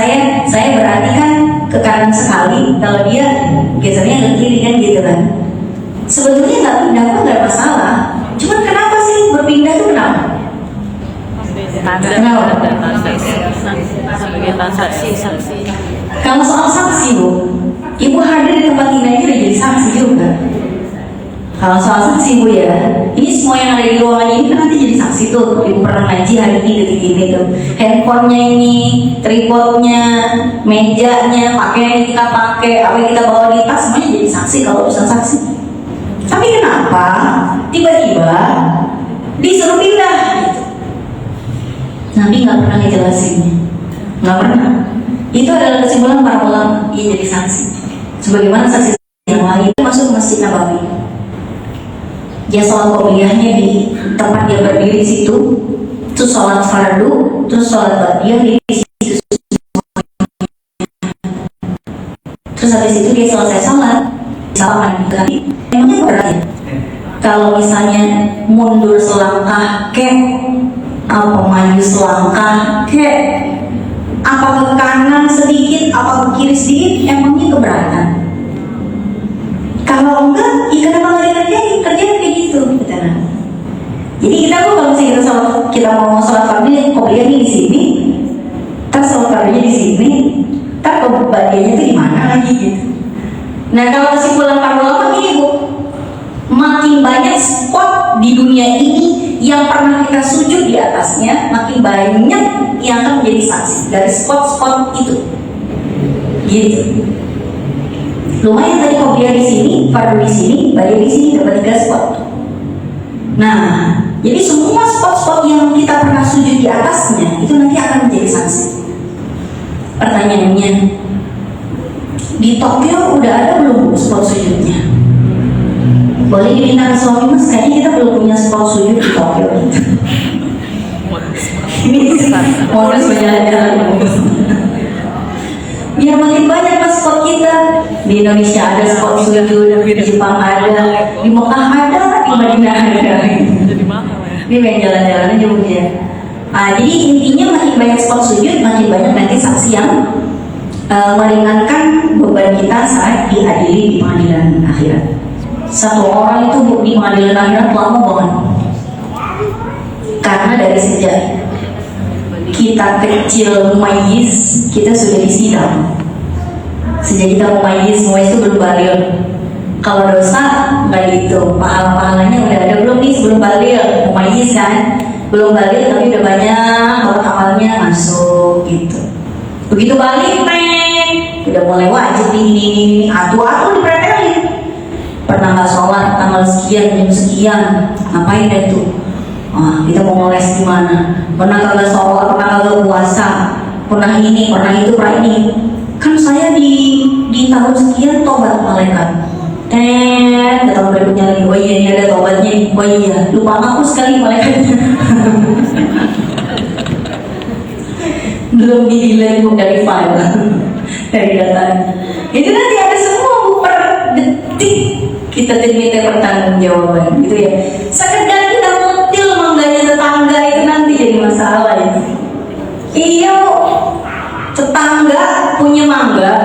B: saya berarti kan ke kanan sekali, kalau dia gesernya ke kiri kan gitu kan. Sebetulnya nggak pindah kok nggak masalah. Cuman kenapa sih berpindah tuh kenapa?
C: Tanda. Sebagai saksi.
B: Kalau soal saksi bu, ibu hadir di tempat ini aja udah jadi saksi juga. Kalau soal saksi bu ya, ini semua yang ada di ruangan ini kan nanti jadi saksi tuh. Ibu pernah ngaji hari ini detik ini tuh. Handphonenya ini, tripodnya, mejanya, pakaian yang kita pakai, apa yang kita bawa di tas, semuanya jadi saksi kalau urusan saksi. Tapi kenapa tiba-tiba disuruh pindah? Nabi nggak pernah ngejelasinnya, nggak pernah. Itu adalah kesimpulan para ulama, ia jadi saksi. Sebagaimana saksi yang lain masuk Masjid Nabawi, dia sholat qobliyahnya di tempat dia berdiri situ, terus sholat fardu, terus sholat ba'diyah di situ. Terus habis itu dia selesai sholat, salaman lagi. Emangnya berat ya? Kalau misalnya mundur selangkah kek, apa maju selangkah kek, apa ke kanan sedikit, apa ke kiri sedikit, emangnya keberatan? Kalau enggak, ya kenapa nggak kerjanya kayak gitu, gitu nah. Jadi kita tuh kalau misalnya kita mau sholat fardu, qobliyah di sini, tas sholat fardunya di sini, tak ba'diyahnya tuh di mana lagi gitu. Nah kalau kesimpulan para ulama ini bu, makin banyak spot di dunia ini yang pernah kita sujud di atasnya, makin banyak yang akan menjadi saksi dari spot-spot itu. Gitu. Lumayan tadi qobliyah di sini, fardu di sini, ba'diyah di sini, dapat 3 spot. Nah, jadi semua spot-spot yang kita pernah sujud di atasnya itu nanti akan menjadi saksi. Pertanyaannya, di Tokyo udah ada belum spot sujudnya? Boleh diminta ke suami mas, kayaknya kita belum punya spot sujud di Tokyo. Ini mau harus berjalan-jalan. Biar makin banyak mas spot kita. Di Indonesia ada spot sujud, di Jepang ada, di Mekah ada, di Madinah ada. Ini pengen jalan-jalan aja ya. Jadi intinya makin banyak spot sujud, makin banyak nanti saksi yang meringankan beban kita saat diadili di pengadilan akhirat. Satu orang itu di pengadilan akhirat lama banget, karena dari sejak kita kecil mumayyiz, kita sudah disidang. Sejak kita mumayyiz itu belum baligh. Kalau dosa nggak dihitung, pahalanya udah ada belum nih sebelum baligh, mumayyiz kan? Belum baligh tapi udah banyak kalau amalnya masuk gitu. Begitu balik udah mulai wajib ini atu-atu dipretelin. Pernah nggak sholat tanggal sekian jam sekian, ngapain deh tuh? Kita mau ngeles di mana? Pernah kagak sholat, pernah kagak puasa, pernah ini, pernah itu, pernah ini. Kan saya di tahun sekian tobat malaikat. Ke tahun berikutnya lagi, oh iya ini ada tobatnya, oh iya lupa aku sekali malaikatnya. Belum dinilai dari file, dari datanya. Itu nanti ada semua per detik kita diminta pertanggungjawaban gitu ya. Sekedar kita mentil mangganya tetangga itu nanti jadi masalah ya. Iya, tetangga punya mangga,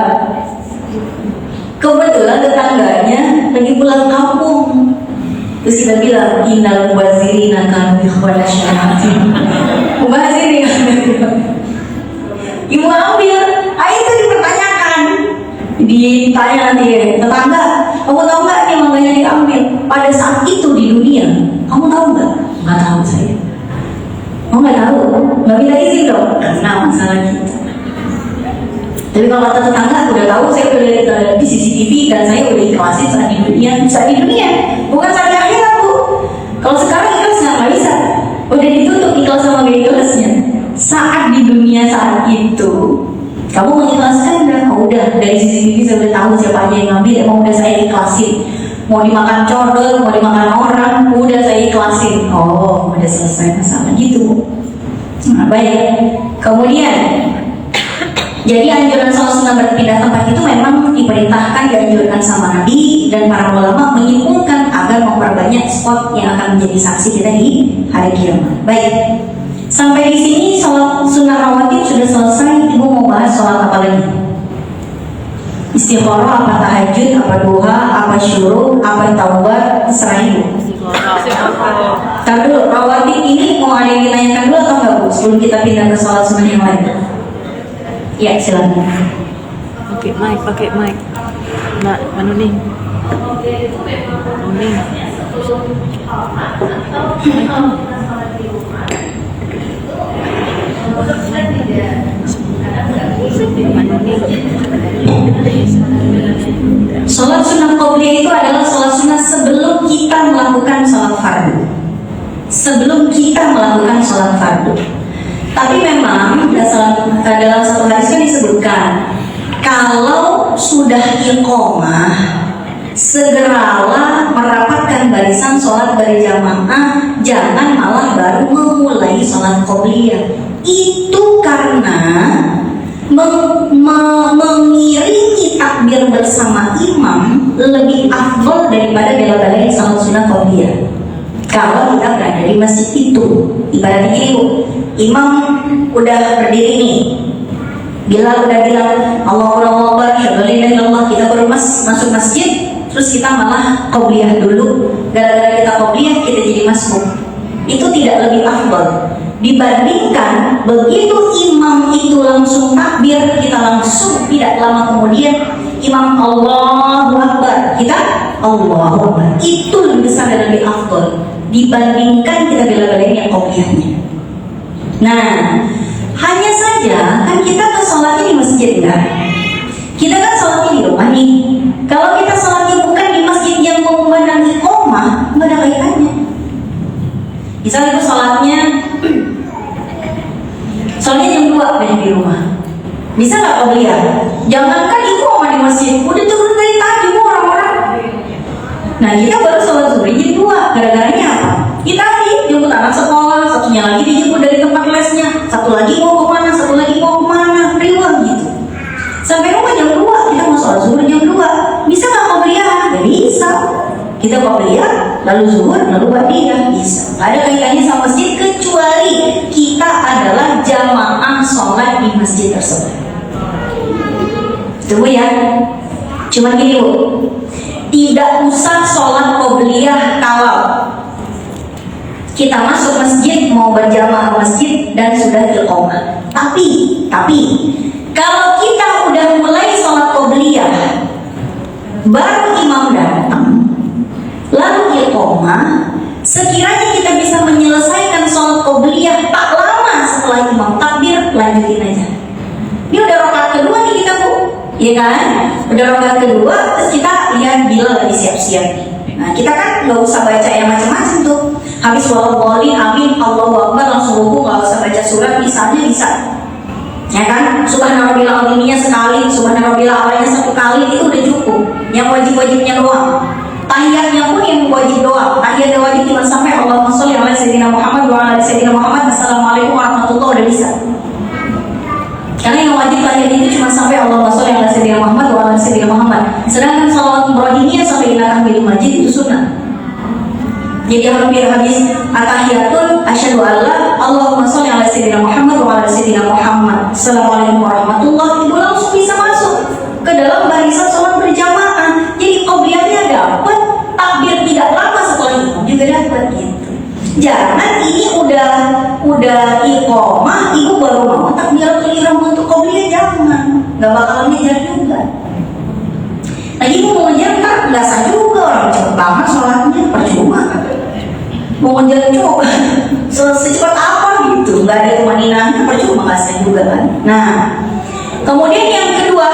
B: kebetulan tetangganya lagi pulang kampung, terus kita bilang innal mubazzirina kanu ikhwana syayatin. Mubazirin ibu ambil, itu dipertanyakan, ditanya nanti tetangga, kamu tahu nggak yang mangganya diambil pada saat itu di dunia? Kamu tahu nggak? Nggak tahu saya. Oh nggak tahu, nggak minta izin dong, karena masalah kita. Tapi kalau kata tetangga udah tahu, saya udah lihat di CCTV dan saya udah ikhlasin saat di dunia, bukan saat di akhirat bu. Kalau sekarang ikhlas nggak bisa, udah ditutup ikhlas sama gak ikhlasnya. Saat di dunia saat itu Kamu mengikhlaskan enggak? Oh, udah, dari CCTV saya udah tahu siapa aja yang ngambil, emang udah saya ikhlasin. Mau dimakan codol, mau dimakan orang, udah saya ikhlasin. Oh, udah selesai masalah gitu. Nah, baik. Kemudian, jadi anjuran sholat sunnah berpindah tempat itu memang diperintahkan, dianjurkan sama Nabi, dan para ulama menyimpulkan agar memperbanyak spot yang akan menjadi saksi kita di hari kiamat. Baik. Sampai di sini sholat sunnah rawatib sudah selesai. Ibu mau bahas sholat apa lagi? Istikharah, apa tahajud, apa duha, apa syuruk, apa taubat, terserah ibu. Tapi dulu, rawatib ini mau ada yang ditanyakan dulu atau enggak Bu? Sebelum kita pindah ke sholat sunnah yang lain. Ya, silakan.
C: Pakai mic. Nak, anu nih. Nih.
B: Sholat sunnah qobliyah itu adalah sholat sunnah sebelum kita melakukan sholat fardu. Sebelum kita melakukan sholat fardu. Tapi memang dalam satu hadis kan disebutkan, kalau sudah iqomah, segeralah merapatkan barisan sholat berjamaah, jangan malah baru memulai sholat qobliyah. Itu karena mengiringi takbir bersama imam lebih afdol daripada bela-belain sholat sunnah qobliyah. Kalau kita berada di masjid itu, ibaratnya ini Bu, imam udah berdiri nih, Bilal udah bilang Allahu Akbar, syahadu an la ilaha illallah, kita baru masuk masjid, terus kita malah qobliyah dulu. Gara-gara kita qobliyah kita jadi masbuk. Itu tidak lebih afdal dibandingkan begitu imam itu langsung takbir, kita langsung tidak lama kemudian imam Allahu Akbar, kita Allahu Akbar. Itu lebih besar dan lebih afdal dibandingkan kita bela-belain yang qobliyahnya. Nah, hanya saja kan kita ke sholatnya di masjid enggak? Kita kan sholatnya di rumah nih. Kalau kita sholatnya bukan di masjid yang mengumandang iqomah, nggak ada kaitannya. Misalnya itu sholatnya jam 2 banyak di rumah, bisa nggak qobliyah? Jangankan iqomah di masjid, udah turun dari tadi bu orang-orang. Nah kita baru sholat zuhur jam 2, gara-garanya apa? Kita jemput anak sekolah, satunya lagi dijemput dari tempat lesnya, satu lagi mau kemana, satu lagi mau kemana, riwah gitu. Sampai rumah jam 2, kita mau sholat zuhur jam 2, bisa nggak qobliyah? Ya bisa. Kita qobliyah, lalu zuhur, lalu ba'diyah, bisa. Gak ada kaitannya sama masjid kecuali kita adalah jamaah sholat di masjid tersebut. Tunggu ya. Cuma gini Bu, tidak usah sholat qobliyah kalau kita masuk masjid, mau berjamaah ke masjid dan sudah iqomah. Tapi kalau kita udah mulai sholat qobliyah, baru imam datang, lalu iqomah, sekiranya kita bisa menyelesaikan sholat qobliyah tak lama setelah imam takbir, lanjutin aja. Ini udah rakaat kedua nih kita Bu, ya kan? Udah rakaat kedua, terus kita lihat Bilal lagi siap-siap nih. Nah kita kan nggak usah baca yang macam-macam tuh. Habis walaupun amin, Allahu Akbar, langsung ruku, nggak usah baca surat, misalnya bisa. Ya kan? Subhanallah azimnya sekali, subhanallah awalnya 1 kali, itu udah cukup. Yang wajib-wajibnya doang. Tahiyatnya pun yang wajib doang. Tahiyat yang wajib cuma sampai Allahumma sholli ala sayyidina Muhammad wa ala sayyidina Muhammad, assalamualaikum warahmatullahi, udah bisa. Karena yang wajib tahiyat itu cuma sampai Allahumma sholli ala sayyidina Muhammad wa ala sayyidina Muhammad. Sedangkan salawat ibrahimiyah sampai inakah bil majid itu sunnah. Jadi hampir habis atahiyatun asyhadu alla Allahumma sholli ala sayyidina Muhammad wa ala sayyidina Muhammad, assalamualaikum warahmatullahi, itu langsung bisa masuk ke dalam barisan sholat berjamaah. Jadi qobliyahnya dapat, takbir tidak lama setelah imam juga dapat gitu. Jangan ini udah iqomah, ibu baru mau takbiratul ihram untuk qobliyah, jangan, nggak bakalan ngejar juga. Nah ibu mau ngejar kan nggak sah juga, orang cepet banget sholatnya, percuma. Mau ngejar coba secepat apa gitu, nggak ada tumaninahnya, percuma, nggak sah juga kan. Nah kemudian yang kedua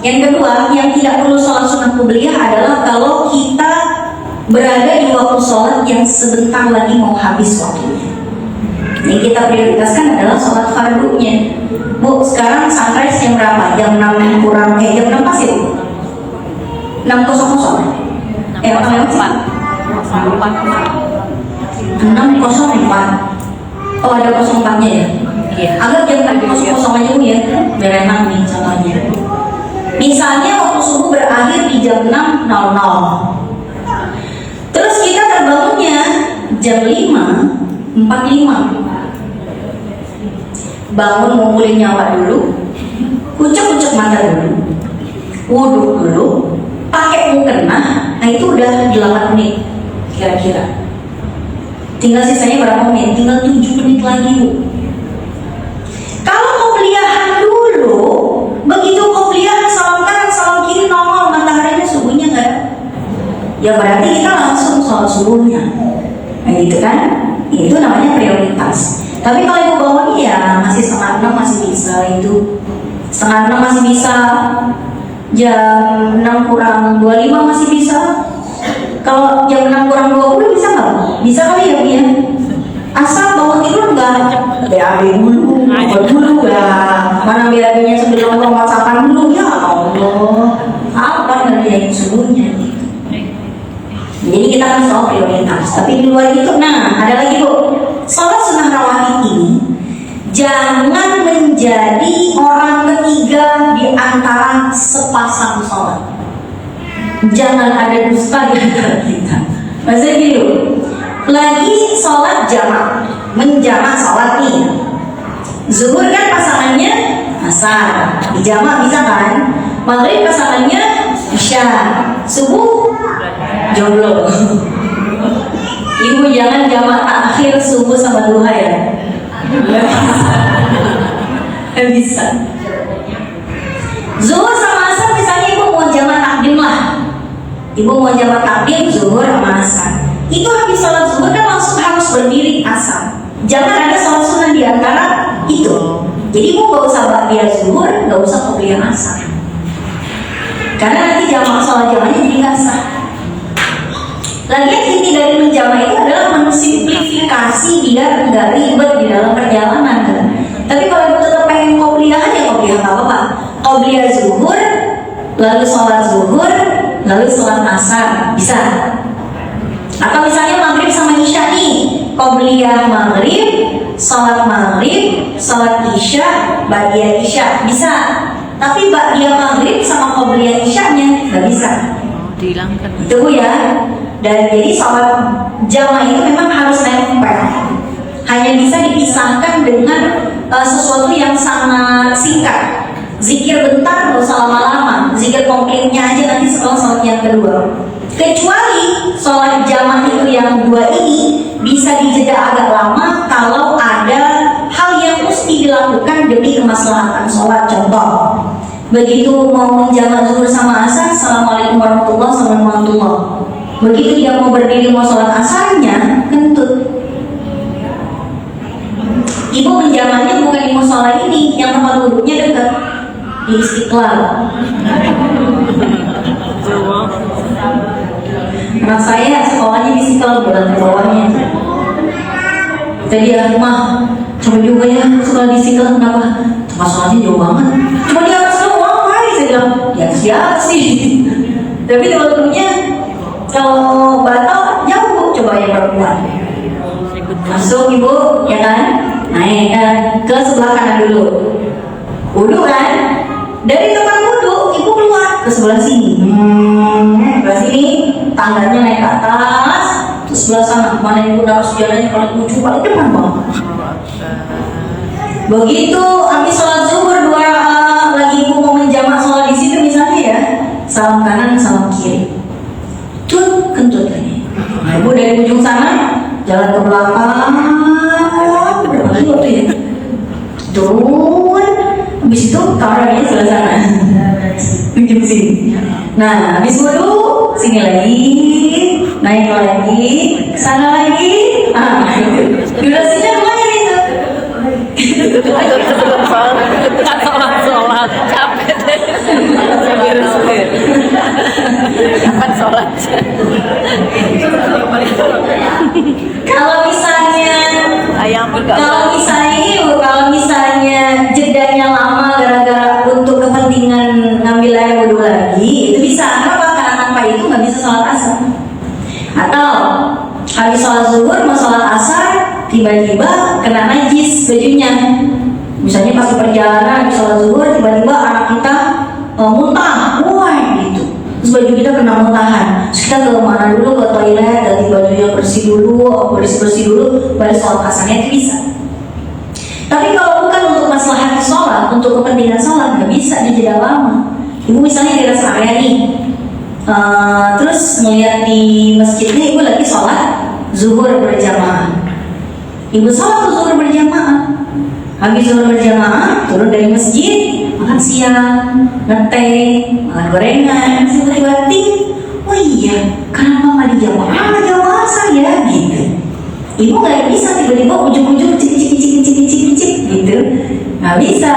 B: yang tidak perlu sholat sunnah qobliyah adalah kalau kita berada di waktu sholat yang sebentar lagi mau habis waktunya. Yang kita prioritaskan adalah sholat fardunya. Bu, sekarang sunrise jam berapa? Jam 6 kurang, jam 6 pas ya? 6.00. Apa lewat sih? 6.04. Oh, ada 04-nya ya?
C: Iya.
B: Anggap jam 6.00 aja Bu ya, biar enak nih contohnya. Misalnya waktu subuh berakhir di jam 6.00. Terus kita terbangunnya jam 5.45. Bangun, ngumpulin nyawa dulu, kucek-kucek mata dulu, wudhu dulu, pakai mukena. Nah itu udah 8 menit kira-kira. Tinggal sisanya berapa menit? Tinggal 7 menit lagi Bu. Kalau qobliyahan dulu, begitu qobliyahan salam kanan salam kiri nongol mataharinya subuhnya nggak? Ya berarti kita langsung sholat subuhnya. Nah gitu kan? Itu namanya prioritas. Tapi kalau ibu bangun ya masih 5:30 masih bisa itu. 5:30 masih bisa. Jam 6 kurang 25 masih bisa. Kalau jam 6 kurang 20 bisa nggak? Bisa kali ya Bu ya? Asal bangun tidur nggak BAB dulu, dulu ya. Mana BAB-nya sebelum WhatsApp-an dulu ya Allah. Apa ngerjain subuhnya? Jadi kita kan soal prioritas. Tapi di luar itu, nah ada lagi Bu. Sholat sunnah rawatib ini jangan menjadi orang ketiga di antara sepasang sholat. Jangan ada dusta di antara kita. Maksudnya gini loh, lagi sholat jamak, menjamak sholat nih. Zuhur kan pasangannya asar, di jamak bisa kan? Maghrib pasangannya isya, subuh jomblo. Ibu jangan jamak akhir subuh sama duha ya. Nggak bisa. Zuhur sama asar misalnya ibu mau jamak takdim lah. Ibu mau jamak takdim zuhur sama asar. Itu habis sholat zuhur kan langsung harus berdiri asar. Jangan ada sholat sunnah di antara itu. Jadi ibu gak usah ba'diyah zuhur, gak usah qobliyah asar. Karena nanti jamak sholat jamaknya jadi nggak sah. Lagian inti dari menjamak itu adalah mensimplifikasi biar nggak ribet di dalam perjalanan kan? Tapi kalau ibu tetap pengen qobliyahan ya qobliyah nggak apa-apa. Qobliyah zuhur, lalu sholat zuhur, lalu sholat asar bisa. Atau misalnya maghrib sama isya nih, qobliyah maghrib, sholat isya, ba'diyah isya bisa. Tapi ba'diyah maghrib sama qobliyah isyanya nggak bisa.
C: Dihilangkan.
B: Itu Bu ya. Dan jadi sholat jamaah itu memang harus nempel. Hanya bisa dipisahkan dengan sesuatu yang sangat singkat. Zikir bentar, nggak usah lama-lama. Zikir komplitnya aja nanti setelah sholat yang kedua. Kecuali sholat jamaah itu yang dua ini bisa dijeda agak lama kalau ada hal yang mesti dilakukan demi kemaslahatan sholat. Contoh, begitu mau menjamak zuhur sama asar, assalamualaikum warahmatullahi wabarakatuh. Begitu dia mau berdiri mau sholat asarnya, kentut. Ibu menjamaknya bukan di musola ini, yang tempat duduknya dekat di Istiqlal. Anak saya sekolahnya di Istiqlal, bukan di bawahnya. Tadi mah coba juga ya sekolah di Istiqlal, kenapa? Tempat sholatnya jauh banget. Cuma di atas doang, saya bilang, ya siapa sih? Tapi tempat duduknya kalau batal jauh Bu, coba yang perempuan. Masuk Ibu, ya kan? Naik ke sebelah kanan dulu. Wudhu kan? Dari tempat wudhu, Ibu keluar ke sebelah sini. Sebelah sini, tangganya naik ke atas. Terus sebelah sana, mana Ibu harus jalannya paling ujung paling depan banget. Begitu habis sholat zuhur 2 rakaat, lagi Ibu mau menjamak sholat di situ misalnya ya, salam kanan, salam kiri. Kentut lagi. Nah, Ibu dari ujung sana jalan ke belakang, berapa kilo tuh ya? Turun, habis itu kamarnya sebelah sana, ujung sini. Nah, habis wudhu sini lagi, naik lagi, sana lagi. Durasinya lumayan itu.
C: Sholat capek deh. Kapan sholat?
B: Kalau misalnya
C: Ayam enggak.
B: kalau misalnya jedanya lama gara-gara untuk kepentingan ngambil air wudhu lagi, itu bisa. Kenapa? Karena tanpa itu nggak bisa sholat asar. Atau habis sholat zuhur mau sholat asar, tiba-tiba kena najis bajunya. Misalnya pas di perjalanan habis sholat zuhur, tiba-tiba anak kita muntah, wah gitu. Terus baju kita kena muntahan. Terus kita ke mana dulu, ke toilet, ganti baju yang bersih dulu, bersih dulu, baru sholat asarnya itu bisa. Tapi kalau bukan untuk maslahat sholat, untuk kepentingan sholat, nggak bisa di jeda lama. Ibu misalnya di rest area nih, terus melihat di masjidnya ibu lagi sholat zuhur berjamaah. Ibu sholat zuhur berjamaah. Habis zuhur berjamaah, turun dari masjid, makan siang, ngeteh, makan gorengan, tiba-tiba oh iya, kenapa nggak di jamaah asar ya gitu. Ibu nggak bisa tiba-tiba ujung-ujung cik gitu, nggak bisa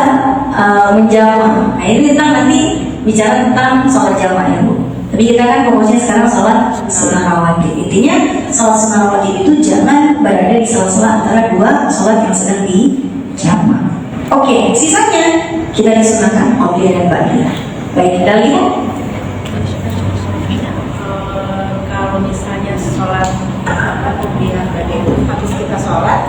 B: menjamaah. Nah ini kita nanti bicara tentang sholat jamaah ya Bu. Tapi kita kan fokusnya sekarang sholat sunnah rawatib. Intinya sholat sunnah rawatib itu jangan berada di sela-sela antara dua sholat yang sedang dijamaah. Oke, sisanya kita disunahkan qobliyah dan ba'diyah. Baik, kita lihat.
D: Kalau misalnya sholat qobliyah ba'diyah itu habis kita sholat,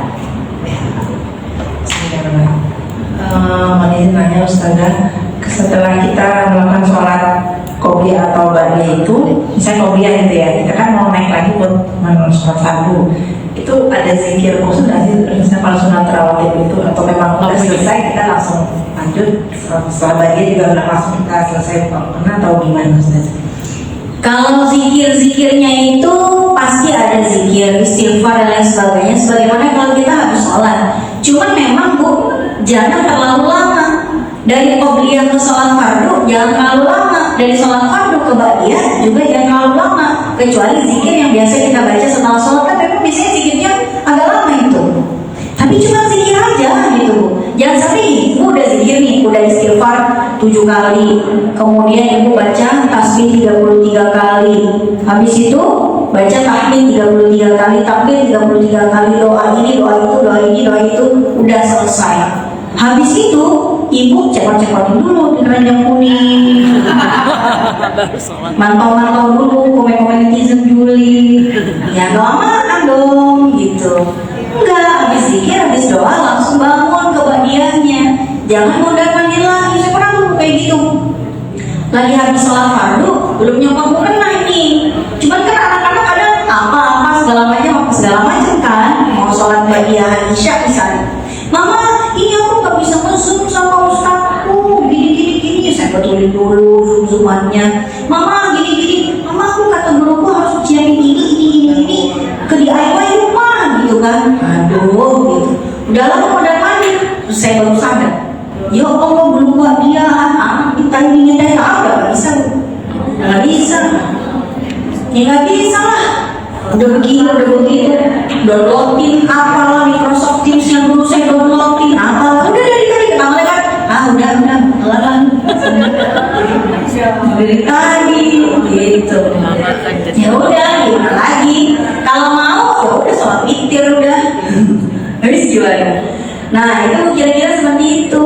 E: Mau nanya Ustazah, setelah kita melakukan sholat qobliyah atau ba'diyah itu, misalnya qobliyah gitu ya, kita kan mau naik lagi buat sholat fardu, itu ada zikir khusus nggak sih? Misalnya kalau sunat rawatib itu, atau memang udah selesai kita langsung lanjut, setelah ba'diyah juga udah langsung kita selesai pernah atau gimana Ustazah?
B: Kalau zikir-zikirnya itu pasti ada zikir, istighfar dan lain sebagainya. Sebagaimana kalau kita habis sholat. Cuman memang Bu, jangan terlalu lama. Dari qobliyah ke sholat fardu jangan terlalu lama. Dari sholat fardu ke ba'diyah juga jangan terlalu lama. Kecuali zikir yang biasa kita baca setelah sholat, kan memang biasanya zikirnya agak lama itu. Tapi cuma zikir aja gitu. Jangan sampai ibu udah zikir nih, udah istighfar 7 kali, kemudian ibu baca tasbih 33 kali, habis itu baca tahmid 33 kali, takbir 33 kali, doa ini, doa itu, doa ini, doa itu, udah selesai. Habis itu ibu cepat-cepatin dulu di keranjang kuning, mantau-mantau dulu komen-komen netizen Juli, ya kelamaan dong gitu. Enggak, habis zikir, habis doa langsung bangun ke ba'diyahnya. Jangan mondar mandir lagi. Saya pernah dulu kayak gitu. Lagi habis sholat fardu, belum nyoba mukena ini. Cuman kan anak-anak ada apa-apa segala macam kan. Mau sholat ba'diyah isya misalnya. Mama, ini aku nggak bisa nge-zoom sama ustadku. Gini. Saya betulin dulu zoom-zoomannya. Mama, gini. Mama, aku kata guruku harus ujian ini. Ke DIY rumah gitu kan. Aduh gitu. Udah lama udah mandi. Terus saya baru sadar. Ya Allah, belum buat dia kita ini nyedai apa? Gak bisa. Gak bisa. Ya gak bisa lah. Udah begitu. Downloadin apalah Microsoft Teams yang dulu saya downloadin apalah. Udah dari tadi kenal kan? Udah kelar. Dari tadi gitu. Ya udah, gimana lagi? Kalau mau, ya udah sholat witir udah. Habis gimana? Nah itu kira-kira seperti itu.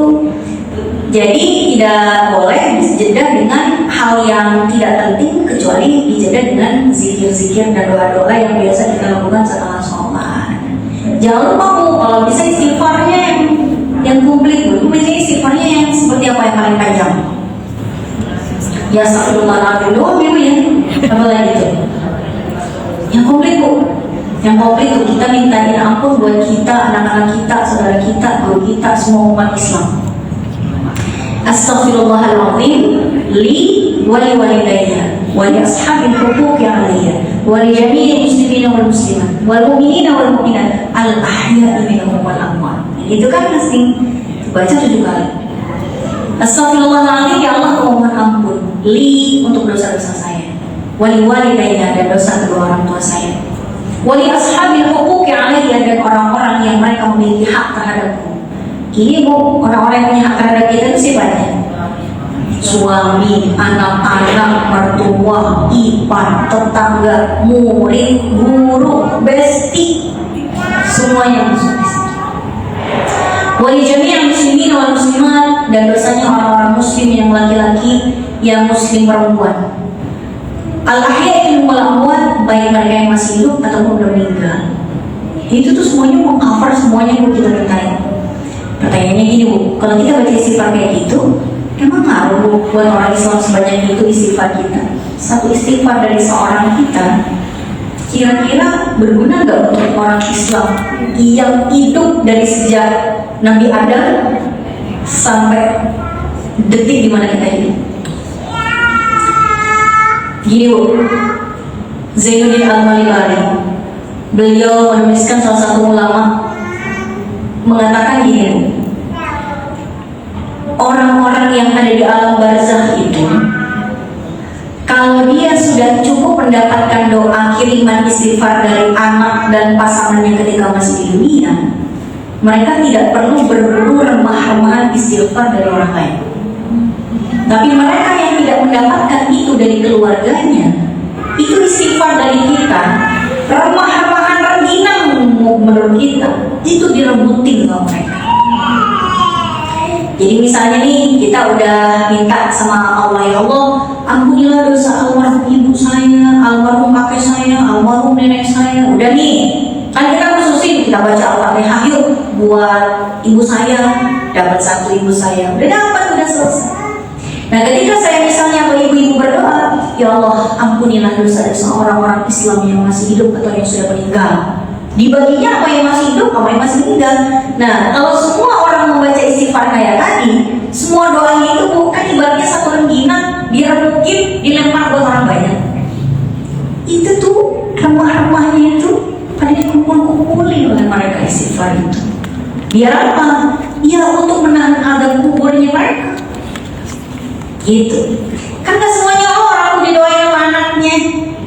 B: Jadi tidak boleh dijeda dengan hal yang tidak penting kecuali dijeda dengan zikir-zikir dan doa-doa yang biasa kita lakukan setelah sholat. Jangan lupa Bu, kalau bisa istighfarnya yang komplit Bu. Biasanya istighfarnya yang seperti apa yang paling panjang? Ya astagfirullahaladzim doang Bu ya. Apa lagi itu? Yang komplit Bu. Yang komplit itu kita mintain ampun buat kita, anak-anak kita, saudara kita, guru kita, semua umat Islam. Astaghfirullahaladzim li wali walidayya wali ashabil huquqi alayya wali jami'il muslimina wal muslimat wal mu'minina wal mu'minat al ahya'i minhum wal amwat. Itu kan mesti baca 7 kali. Astaghfirullahaladzim, ya Allah mohon ampun li untuk dosa-dosa saya, wali walidayya dan dosa kedua orang tua saya, wali ashabil huquqi alayya dan orang-orang yang mereka memiliki hak terhadapku. Ini Bu, orang-orang yang punya hak terhadap kita itu siapa? suami, anak-anak, mertua, ipar, tetangga, murid, guru, besti, semuanya masuk di situ. Wali jami'al muslimin wal muslimat, dan dosanya orang-orang muslim yang laki-laki, yang muslim perempuan. Al-ahya wal amwat, baik mereka yang masih hidup ataupun udah meninggal. Itu tuh semuanya mengcover semuanya yang kita mintain. Pertanyaannya gini Bu, kalau kita baca istighfar kayak gitu, emang ngaruh buat orang Islam sebanyak itu istighfar kita? Satu istighfar dari seorang kita kira-kira berguna nggak untuk orang Islam yang hidup dari sejak Nabi Adam sampai detik dimana kita hidup? Gini Bu, Zainuddin Al-Malibari, beliau menuliskan salah satu ulama mengatakan gini, orang-orang yang ada di alam barzakh itu, kalau dia sudah cukup mendapatkan doa kiriman istighfar dari anak dan pasangannya ketika masih di dunia, mereka tidak perlu berburu remah-remahan istighfar dari orang lain. Tapi mereka yang tidak mendapatkan itu dari keluarganya, itu istighfar dari kita, remah-remahan rengginang menurut kita, itu direbutin sama mereka. Jadi misalnya nih, kita udah minta sama Allah, ya Allah, ampunilah dosa almarhum ibu saya, almarhum kakek saya, almarhum nenek saya. Udah nih, kan kita khususin, kita baca Al-Fatihah yuk buat ibu saya, dapat satu ibu saya. Udah dapat, udah selesai. Nah ketika saya misalnya atau ibu-ibu berdoa, ya Allah, ampunilah dosa-dosa orang-orang Islam yang masih hidup atau yang sudah meninggal. Dibaginya apa yang masih hidup, apa yang masih meninggal. Nah, kalau semua orang membaca istighfar kayak tadi, semua doanya itu bukan ibaratnya satu rengginang, direbukin, dilempar buat orang banyak. Itu tuh remah-remahnya itu pada dikumpul-kumpulin oleh mereka istighfar itu. Biar apa? Ya untuk menahan azab kuburnya mereka. Gitu. Kan gak semuanya orang didoain sama anaknya,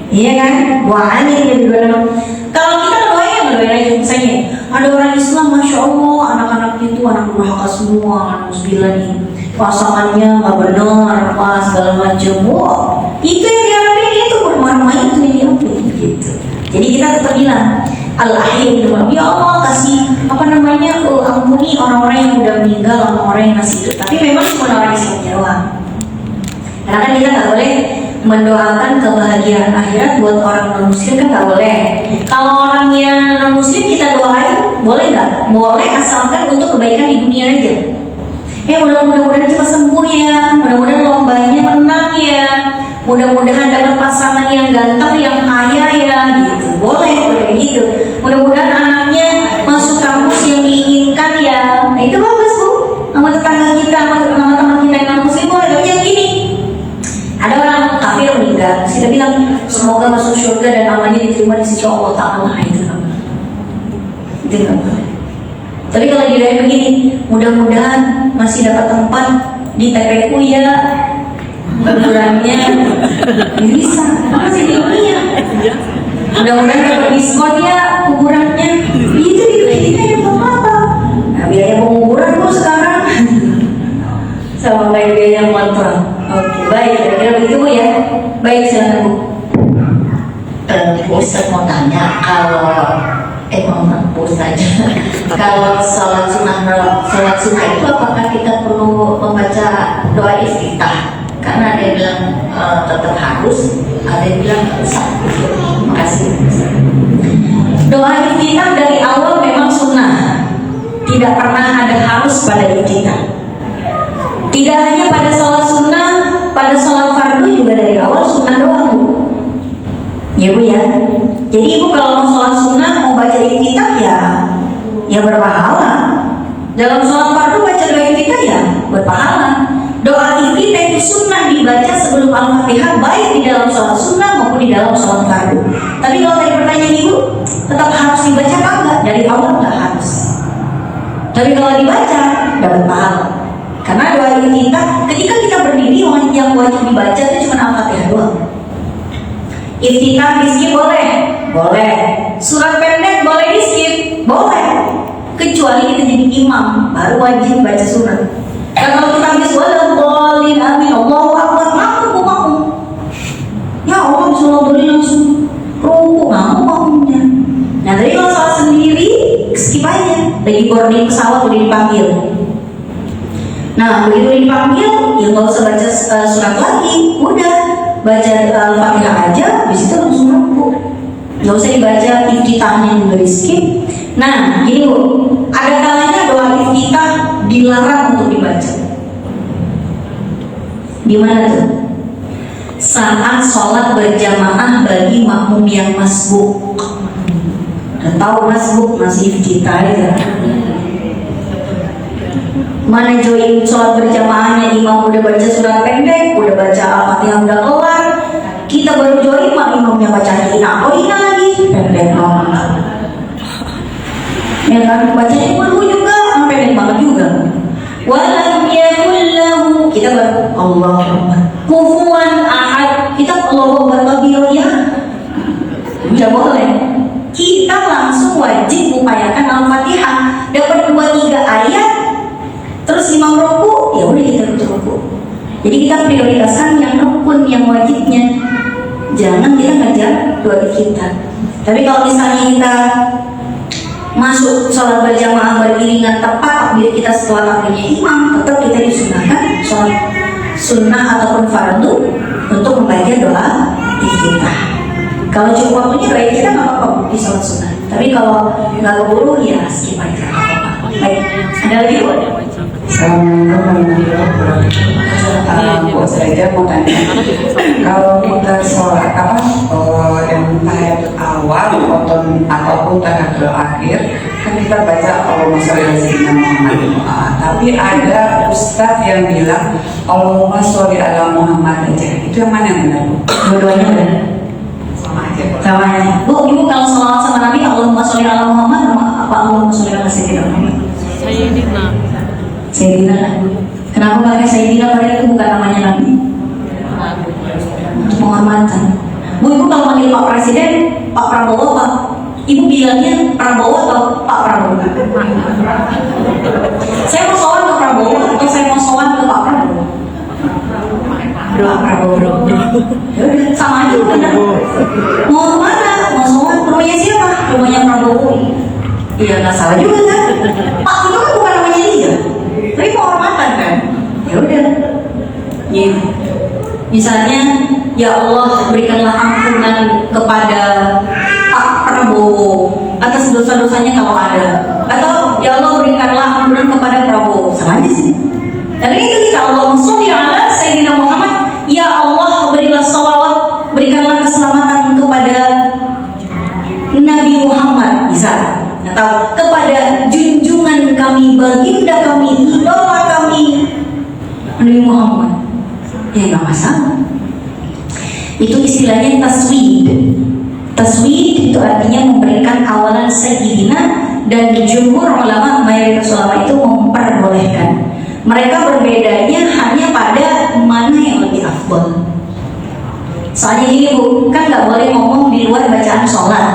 B: iya kan? Doain dia didoain. Kalau kita doain aja, misalnya ada orang Islam, masya Allah, anak-anak itu anak durhaka semua, anak musbilah nih, pasangannya nggak benar, apa segala macam. Wow, itu yang diharapin, itu bermarmah itu yang diharapin gitu. Jadi kita tetap bilang Al-Ahya, ya Allah kasih apa namanya, ampuni orang-orang yang udah meninggal, orang-orang yang masih hidup. Tapi memang cuma orang Islam doang. Karena kan kita nggak boleh mendoakan kebahagiaan akhirat buat orang non muslim, kan nggak boleh. Kalau orang yang non muslim kita doain, boleh nggak? Boleh, asalkan untuk kebaikan di dunia aja. Mudah-mudahan cepat sembuh ya, mudah-mudahan lombanya menang ya, mudah-mudahan dapat pasangan yang ganteng, yang kaya ya, gitu. Boleh gitu. Mudah-mudahan anaknya masuk kampus yang diinginkan ya. Nah itu bagus Bu. Sama tetangga kita, sama teman-teman kita yang non muslim boleh. Tapi yang gini, ada orang kafir meninggal, kita bilang semoga masuk surga dan amalnya diterima di sisi Allah Ta'ala. Itu nggak boleh. Tapi kalau didoain begini, mudah-mudahan masih dapat tempat di TPU ya, kuburannya bisa, masih di dunia. Mudah-mudahan dapat diskon ya kuburannya, itu di dunia ya apa-apa. Nah, biaya penguburan Bu sekarang sama kayak biaya motor. Oke, baik, kira-kira begitu Bu ya. Baik, silakan Bu.
F: Ustaz mau tanya, kalau kalau sholat sunnah itu apakah kita perlu membaca doa iftitah? Karena ada yang bilang tetap harus, ada yang bilang nggak usah. Terima kasih.
B: Doa iftitah dari awal memang sunnah, tidak pernah ada harus pada iftitah. Tidak hanya pada sholat sunnah, pada sholat fardu juga dari awal sunnah doa Bu. Ya Bu ya. Jadi Ibu kalau mau sholat sunnah, mau baca iftitah ya berpahala. Dalam sholat fardu baca doa iftitah ya berpahala. Doa iftitah itu sunnah dibaca sebelum Al-Fatihah, baik di dalam sholat sunnah maupun di dalam sholat fardu. Tapi kalau tadi pertanyaan Ibu, tetap harus dibaca apa enggak? Dari awal enggak harus. Tapi kalau dibaca dapat pahala. Karena doa iftitah ketika kita berdiri yang wajib dibaca itu cuma Al-Fatihah doang. Iftitah di skip boleh? Boleh. Surat pendek boleh di skip? Boleh. Kecuali kita jadi imam, baru wajib baca surat. Dan kalau kita habis walaupun amin Allahu Akbar, makmum. Ya Allah bisa boleh langsung rukuk, makmumnya. Nah tadi kalau sholat sendiri skip aja. Lagi boarding pesawat udah dipanggil. Nah begitu dipanggil, ya nggak usah baca surat lagi, udah baca Al-Fatihah aja, habis itu langsung rukuk. Nggak usah dibaca iftitahnya juga di skip. Nah gini Bu, ada kalanya doa iftitah dilarang untuk dibaca. Gimana tuh? Saat sholat berjamaah bagi makmum yang masbuk. Dan tahu masbuk masih iftitah ya. Mana join sholat berjamaahnya imam udah baca surat pendek, udah baca Al-Fatihah udah kelar, kita baru join imamnya baca hina lagi pendek banget. Ya kan bacanya dulu juga pendek banget juga. Walam yakul lahu, kita baru Allahu Akbar. Kufuwan ahad, kita Allahu Akbar ya. Tidak boleh. Kita langsung wajib upayakan Al-Fatihah, dapat 2-3 ayat. Terus imam ruku, ya udah kita ruku. Jadi kita prioritaskan yang rukun, yang wajibnya. Jangan kita ngejar doa kita. Tapi kalau misalnya kita masuk sholat berjamaah beriringan tepat takbir kita setelah takbirnya imam, tetap kita disunahkan sholat sunnah ataupun fardu untuk membaca doa iftitah. Kalau cukup waktunya doa kita nggak apa-apa di sholat sunnah. Tapi kalau nggak keburu ya skip aja. Baik, ada lagi Bu?
E: Assalamualaikum warahmatullahi wabarakatuh. Bu saja mau tanya, kalau kita sholat yang tahiyat awal ataupun tahiyat akhir, kan kita baca Allahumma sholli ala sayyidina Muhammad. Tapi ada ustadz yang bilang Allahumma sholli ala Muhammad aja. Itu yang mana yang benar?
B: Dua-duanya benar.
E: Sama aja.
B: Sama aja. Bu, Ibu kalau sholawat sama Nabi Allahumma sholli ala Muhammad apa Allahumma sholli ala sayyidina Muhammad? Sayyidina. Kenapa pakai Sayyidina padahal itu bukan namanya Nabi? Untuk penghormatan. Bu, Ibu kalau manggil Pak Presiden, Pak Prabowo, Pak, Ibu bilangnya Prabowo atau Pak Prabowo? Saya mau sowan ke Prabowo atau saya mau sowan ke Pak Prabowo? Pak Prabowo. Sama aja benar. Mau kemana? Mau sowan ke rumahnya siapa? Rumahnya Prabowo. Iya nggak salah juga kan? Pak itu kan bukan namanya dia. Tapi penghormatan kan? Ya udah. Ya. Misalnya, ya Allah berikanlah ampunan kepada Pak Prabowo atas dosa-dosanya kalau ada. Atau ya Allah berikanlah ampunan kepada Prabowo. Sama aja sih. Dan itu kita Allahumma sholli ala sayyidina Muhammad. Ya Allah berilah sholawat, berikanlah keselamatan kepada Nabi Muhammad. Bisa. Atau kepada junjungan kami, baginda kami, idola kami, Nabi Muhammad. Ya nggak masalah. Itu istilahnya taswid. Taswid itu artinya memberikan awalan sayyidina, dan jumhur ulama, mayoritas ulama itu memperbolehkan. Mereka berbedanya hanya pada mana yang lebih afdol. Soalnya gini Bu, kan nggak boleh ngomong di luar bacaan sholat.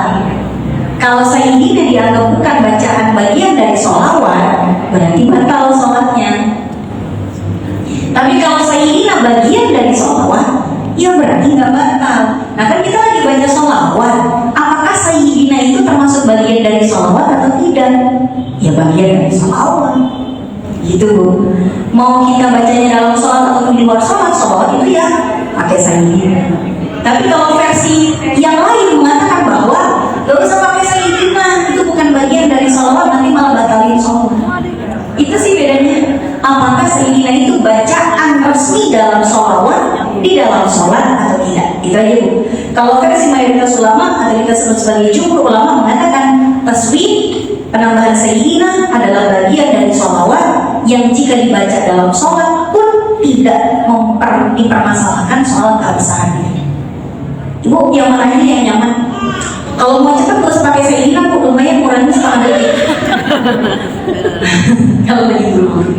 B: Kalau sayyidina dianggap bukan bacaan bagian dari sholawat, berarti batal sholatnya. Tapi kalau sayyidina bagian dari sholawat, ya berarti nggak batal. Nah kan kita lagi baca sholawat, apakah sayyidina itu termasuk bagian dari sholawat atau tidak? Ya bagian dari sholawat. Gitu Bu. Mau kita bacanya dalam sholat atau di luar sholat, sholawat itu ya pakai sayyidina. Tapi kalau versi yang lain mengatakan bahwa gak usah pakai sayyidina, itu bukan bagian dari sholawat, nanti malah batalin sholat. Itu sih bedanya. Apakah sayyidina itu bacaan resmi dalam sholawat, di dalam sholat atau tidak? Itu aja Bu. Kalau versi mayoritas ulama atau kita sebut sebagai jumhur ulama mengatakan taswid, penambahan sayyidina adalah bagian dari sholawat yang jika dibaca dalam sholat pun tidak dipermasalahkan soal keabsahannya. Ibu yang mananya yang nyaman? Kalau mau cepat terus pakai sayyidina Bu, lumayan kurangnya setengah detik. Kalau lagi buru-buru.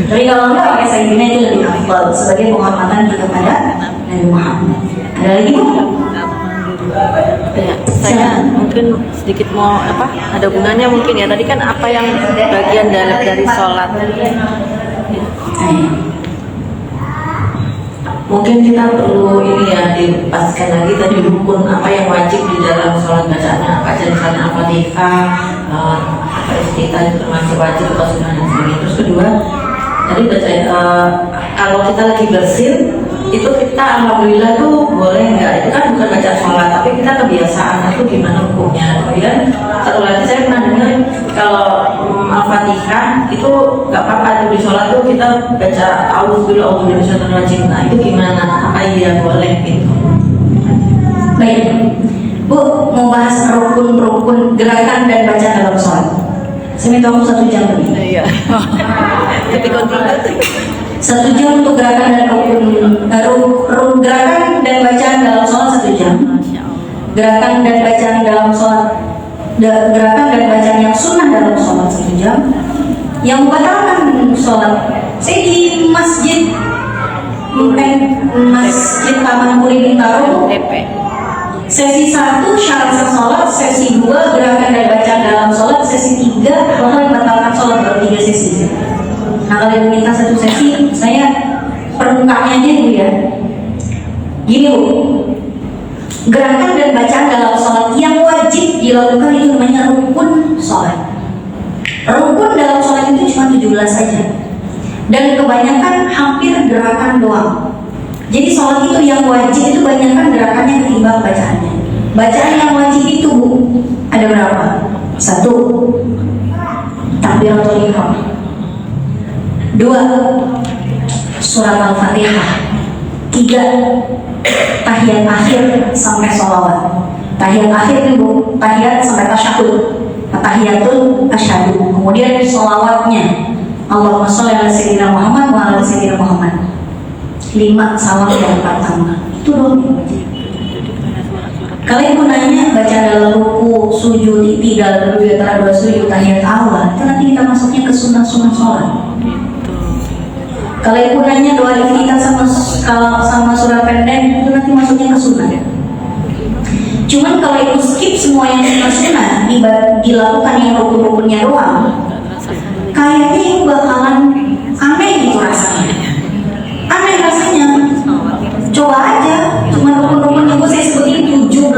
B: Tapi kalau enggak pakai sayyidina itu lebih afdal sebagai penghormatan kita kepada Nabi Muhammad. Ada lagi Bu?
C: Ya, saya mungkin sedikit mau ada gunanya mungkin ya. Tadi kan apa yang bagian dari sholat.
F: Mungkin kita perlu ini ya dipastikan lagi tadi rukun apa yang wajib di dalam sholat bacaannya, baca misalnya Al-Fatihah, istighfar itu termasuk wajib atau sunnah dan sebagainya. Terus kedua tadi baca kalau kita lagi bersin itu kita alhamdulillah tuh boleh nggak? Itu kan bukan baca sholat tapi kita kebiasaan itu gimana hukumnya. Kemudian satu lagi saya pernah dengar kalau Al-Fatihah itu nggak apa-apa tuh di sholat tuh kita baca auzubillahi minasyaitonir rajim. Nah itu gimana? Apa iya boleh gitu?
B: Baik, Bu, mau bahas rukun-rukun gerakan dan baca dalam sholat. Saya minta waktu 1 jam lebih.
C: Iya. Tapi kontinu.
B: 1 jam untuk gerakan dan gerakan dan bacaan dalam sholat 1 jam. Gerakan dan bacaan dalam sholat, gerakan dan bacaan yang sunnah dalam sholat 1 jam. Yang membatalkan sholat, saya di masjid Taman Puri Bintaro. Sesi 1 syarat sah sholat, sesi 2 gerakan dan bacaan dalam sholat, sesi 3 hal yang membatalkan sholat, baru 3 sesi. Nah kalau minta 1 sesi, saya permukaannya aja Bu ya. Gini Bu, gerakan dan bacaan dalam sholat yang wajib dilakukan itu namanya rukun sholat. Rukun dalam sholat itu cuma 17 saja, dan kebanyakan hampir gerakan doang. Jadi sholat itu yang wajib itu banyakkan gerakannya ketimbang bacaannya. Bacaan yang wajib itu Bu, ada berapa? 1, takbiratul ihram. 2, surat Al-Fatihah. 3, tahiyat akhir sampai sholawat. Tahiyat akhir itu Bu, tahiyat sampai tasyahud, tahiyatul asyhadu. Kemudian sholawatnya Allahumma sholli ala sayyidina Muhammad wa ala sayyidina Muhammad. 5, salam yang pertama. Itu doang yang wajib. Kalian mau nanya baca dalam ruku, sujud, i'tidal, duduk antara 2 sujud, tahiyat awal, itu nanti kita masuknya ke sunnah-sunnah sholat. Kalian mau nanya doa iftitah sama surah pendek, itu nanti masuknya ke sunnah. Cuman kalau itu skip semua yang sunnah-sunnah, dilakukan yang rukun-rukunnya doang, kayaknya itu bakalan aneh gitu rasanya. Aneh rasanya. Coba aja, cuma rukun-rukun yang saya sebutin 17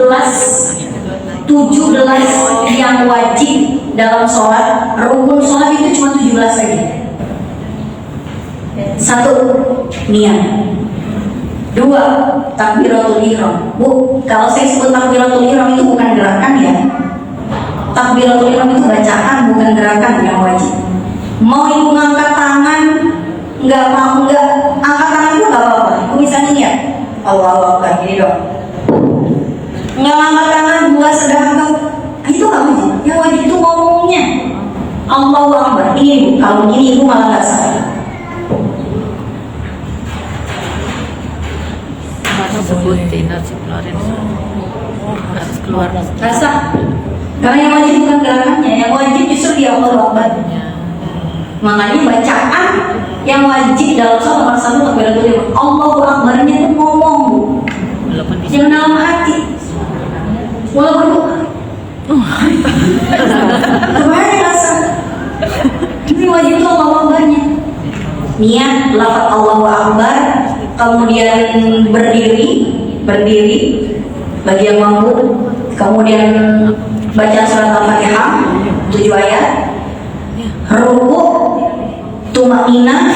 B: yang wajib dalam sholat. Rukun sholat itu cuma 17 saja. 1, niat. 2, takbiratul ihram. Bu, kalau saya sebut takbiratul ihram itu bukan gerakan ya. Takbiratul ihram itu bacaan, bukan gerakan yang wajib. Mau ibu ngangkat tangan, nggak mau nggak angkat tangan itu nggak apa-apa. Ibu misalnya niat, Allahu Akbar, gini dong. Nggak ngangkat tangan, buat sedangkan itu nggak wajib. Yang wajib itu ngomongnya Allahu Akbar. Ini Bu, kalau gini ibu malah nggak salah.
C: Sebutin harus keluarin harus keluar
B: Rasa. Karena yang wajib bukan gerakannya, yang wajib justru dia Allahu Akbar. Makanya bacaan yang wajib dalam sholat nomor 1 takbiratul ihram. Allahu Akbarnya itu ngomong Bu. Jangan dalam hati. Walaupun kemarin rasa ini wajib itu Allahu Akbarnya. Niat lafaz Allahu Akbar, kemudian berdiri bagi yang mampu, kemudian baca surat Al-Fatihah 7 ayat, ruku, tumakninah,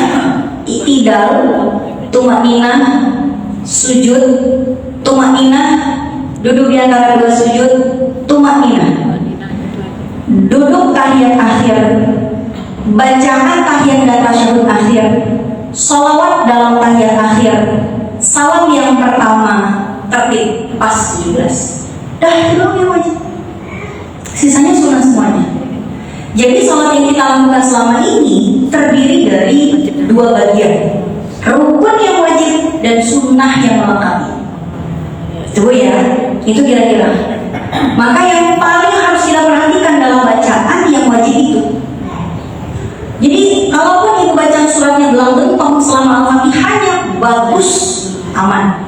B: i'tidal, tumakninah, sujud, tumakninah, duduk di antara 2 sujud, tumakninah, duduk tahiyat akhir, bacaan tahiyat dan tasyahud akhir, sholawat dalam tahiyat akhir, salam yang pertama, tertib pas 17. Dah itu doang yang wajib. Sisanya sunnah semuanya. Jadi sholat yang kita lakukan selama ini terdiri dari 2 bagian, rukun yang wajib dan sunnah yang melengkapi. Coba ya, itu kira-kira. Maka yang paling harus kita perhatikan dalam bacaan yang wajib itu. Jadi kalaupun ibu bacaan suratnya belang bentong selama Al-Fatihahnya bagus, aman.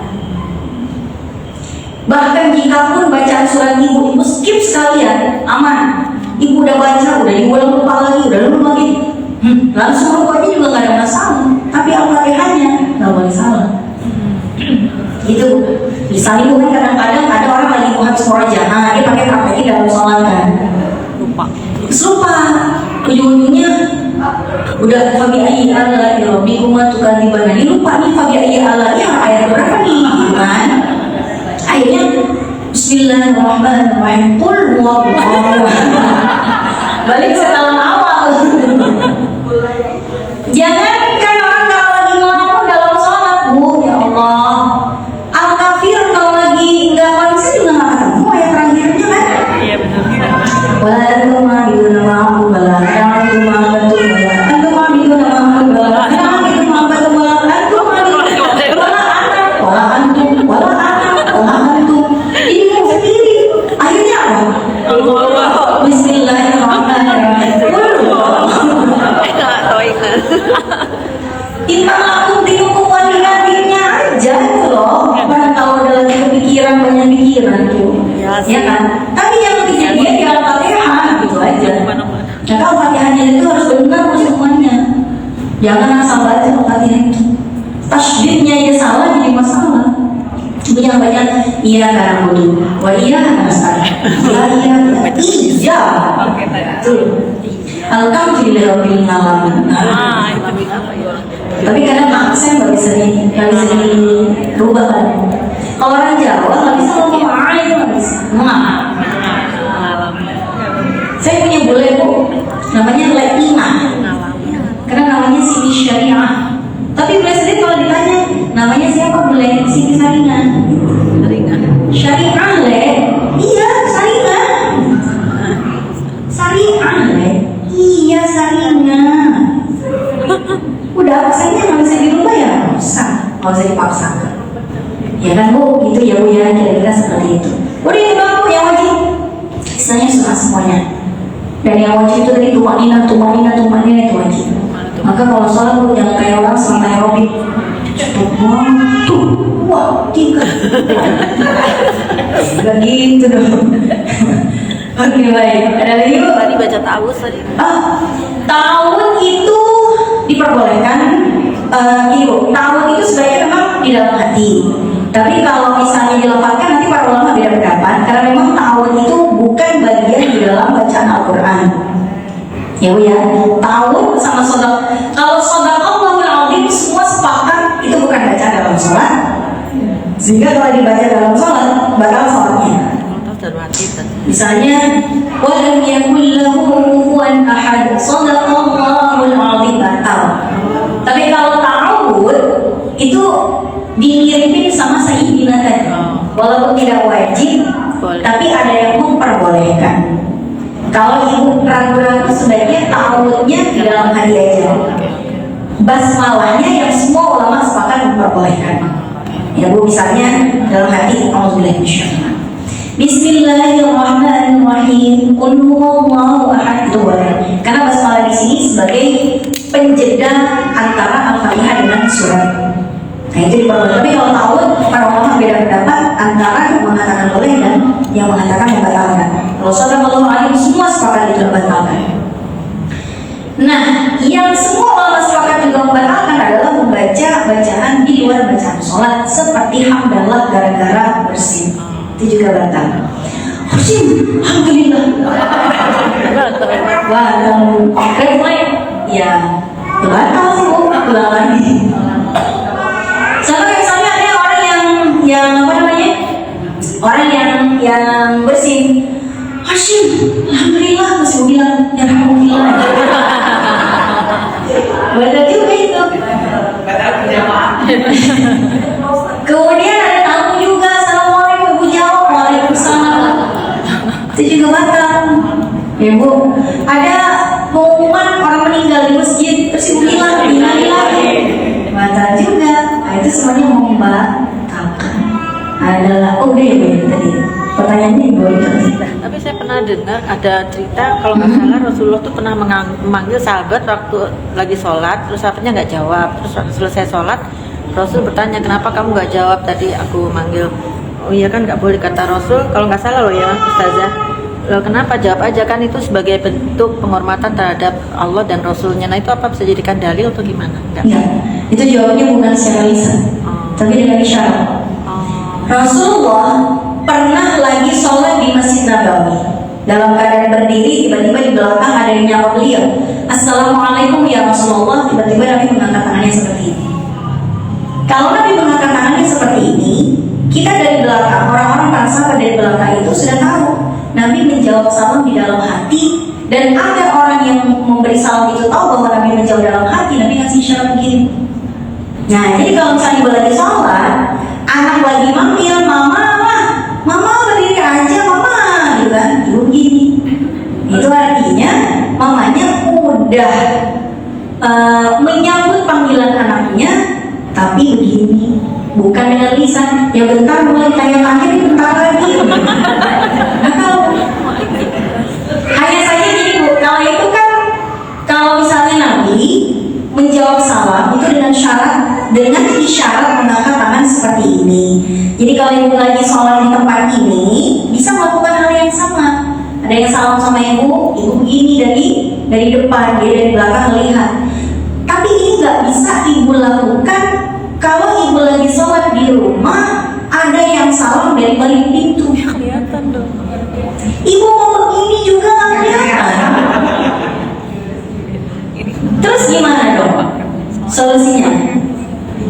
B: Bahkan jika pun bacaan surat ibu skip sekalian, aman. Ibu udah baca, udah diulang lupa lagi, udah lupa lagi, langsung rukuknya juga nggak ada masalah. tapi Al-Fatihahnya nggak boleh salah. Itu misalnya kan kadang-kadang ada orang lagi mau habis murojaah, dia pakai KPI dalam sholat kan, lupa ujung-ujungnya udah Fabi ayyi ala rabbikuma tukadzibana, ini lupa nih Fabi ayyi ala ya ayat berapa nih kan, akhirnya Bismillahirrahmanirrahim qul huwallahu balik setelah awal. Jangan kan orang kalau lagi ngelamun dalam sholat, Bu, ya Allah, Al-Kafir kalau lagi nggak konsen juga nggak ketemu ayat terakhirnya kan?
C: Iya benar.
B: Wala antum ma'buduna ma'ahu bala antum ma'budun bala antum ma'buduna ma'ahu bala antum ma'budun bala antum ma'budun bala antum ini mau sendiri. Akhirnya apa? Bismillahirrahmanirrahim. Intan lakum dinukum walihatinnya aja itu loh. Karena kalau ada lagi kepikiran, banyak pikiran tuh, ya kan? Tapi yang kejadian di Al-Fatihah gitu aja. Nah kalau Fatihahnya itu harus benar semuanya. Jangan asal baca Al-Fatihah itu. Tasydidnya aja salah jadi masalah. Yang baca iya karena bodoh, wah iya karena salah, iya, tuh. Alhamdulillahirabbil alamin. Tapi kadang aksen nggak bisa dirubah kan. Kalau orang Jawa nggak bisa ngomong itu nggak bisa. Saya punya bule Bu, namanya Leina. Karena namanya Siti Syariah. Tapi bule sendiri kalau ditanya namanya siapa, bule Siti Saringan. Syariah le, iya Saringan. Syariah le, iya Saringan. Udah aksennya nggak bisa dirubah ya, nggak usah dipaksakan. Ya kan Bu, itu ya Bu ya, kira-kira seperti itu. Udah ini Bang Bu, yang wajib istilahnya sunnah semuanya. Dan yang wajib itu tadi tumanina itu wajib. Maka kalau sholat Bu jangan kayak orang selama aerobik. Wah, 3. Gak gitu dong. Oke baik, ada lagi Bu?
C: Tadi baca ta'awudz tadi.
B: Ta'awudz itu diperbolehkan. Ibu, ta'awudz itu sebaiknya memang di dalam hati. Tapi kalau misalnya dilafalkan nanti para ulama beda pendapat karena memang ta'awudz itu bukan bagian di dalam bacaan Al-Quran. Ya Bu ya, ta'awudz sama sodaq. Kalau Shadaqallahul Azim semua sepakat itu bukan bacaan dalam sholat. Sehingga kalau dibaca dalam sholat bakal sholatnya. Misalnya, walam yakul lahu kufuwan ahad, Shadaqallahul Azim batal. Tapi kalau ta'awudz itu dimiripin sama sayyidina tadi, walaupun tidak wajib, tapi ada yang memperbolehkan. Kalau ibu ragu-ragu sebaiknya ta'awudnya di dalam hati aja. Basmalahnya yang semua ulama sepakat memperbolehkan. Ya Bu, misalnya dalam hati auzubillahi minasyaitonir. Bismillahirrahmanirrahim. Qul huwallahu ahad itu boleh. Karena basmalah di sini sebagai penjeda antara Al-Fatihah dengan surat. Nah itu diperbolehkan. Tapi kalau ta'awudz para ulama beda pendapat antara yang mengatakan boleh dan yang mengatakan membatalkan. Kalau Shadaqallahu alaihi semua sepakat itu membatalkan. Nah, yang semua ulama sepakat juga membatalkan adalah membaca bacaan di luar bacaan sholat seperti hamdalah gara-gara bersin. Itu juga batal. Bersin, alhamdulillah. Wah, refleks, ya, batal sih Bu, ulang lagi. Sama misalnya ada orang yang apa namanya, orang yang bersin, Hashim, alhamdulillah, masih bilang ya alhamdulillah. Betul juga itu. Kemudian ada tamu juga, assalamualaikum, Ibu jawab, waalaikumsalam. Itu juga batal. Ya Bu, ada pengumuman orang meninggal di masjid, terus Ibu bilang lagi. Batal juga. Nah, itu semuanya membatalkan. Adalah udah ya Bu tadi. Pertanyaannya Ibu tadi.
C: Tapi saya pernah dengar ada cerita kalau nggak salah Rasulullah tuh pernah memanggil sahabat waktu lagi sholat, terus sahabatnya nggak jawab, terus selesai sholat Rasul bertanya kenapa kamu nggak jawab tadi aku manggil. Oh iya kan nggak boleh kata Rasul, kalau nggak salah loh ya Ustazah. Loh, kenapa jawab aja, kan itu sebagai bentuk penghormatan terhadap Allah dan Rasulnya. Nah itu apa bisa jadikan dalil atau gimana? Enggak.
B: Itu jawabnya bukan secara lisan, tapi dengan isyarat. Rasulullah pernah lagi sholat di Masjid Nabawi. Dalam keadaan berdiri, tiba-tiba di belakang ada yang nyapa beliau, "Assalamualaikum ya Rasulullah." Tiba-tiba Nabi mengangkat tangannya seperti ini. Kalau Nabi mengangkat tangannya seperti ini, kita dari belakang, orang-orang para sahabat dari belakang itu sudah tahu Nabi menjawab salam di dalam hati. Dan agar orang yang memberi salam itu tahu bahwa Nabi menjawab dalam hati, Nabi ngasih isyarat begini. Nah, jadi kalau misalnya ibu lagi sholat, anak lagi manggil, "Mama, mama berdiri aja, mama," gitu kan, ibu begini. Itu artinya mamanya udah menyambut panggilan anaknya, tapi begini, bukan dengan lisan. Ya bentar, mulai tanya-tanya, bentar lagi. Hanya saja gini Bu, kalau itu kan, kalau misalnya Nabi menjawab salam itu dengan isyarat mengangkat tangan seperti ini. Jadi kalau ibu lagi sholat di tempat ini, bisa melakukan hal yang sama. Ada yang salam sama ibu begini dari depan, dia dari belakang melihat. Tapi ini nggak bisa ibu lakukan kalau ibu lagi sholat di rumah. Ada yang salam dari balik pintu.
C: Kelihatan dong.
B: Ibu mau begini juga nggak kelihatan. Terus gimana dong solusinya?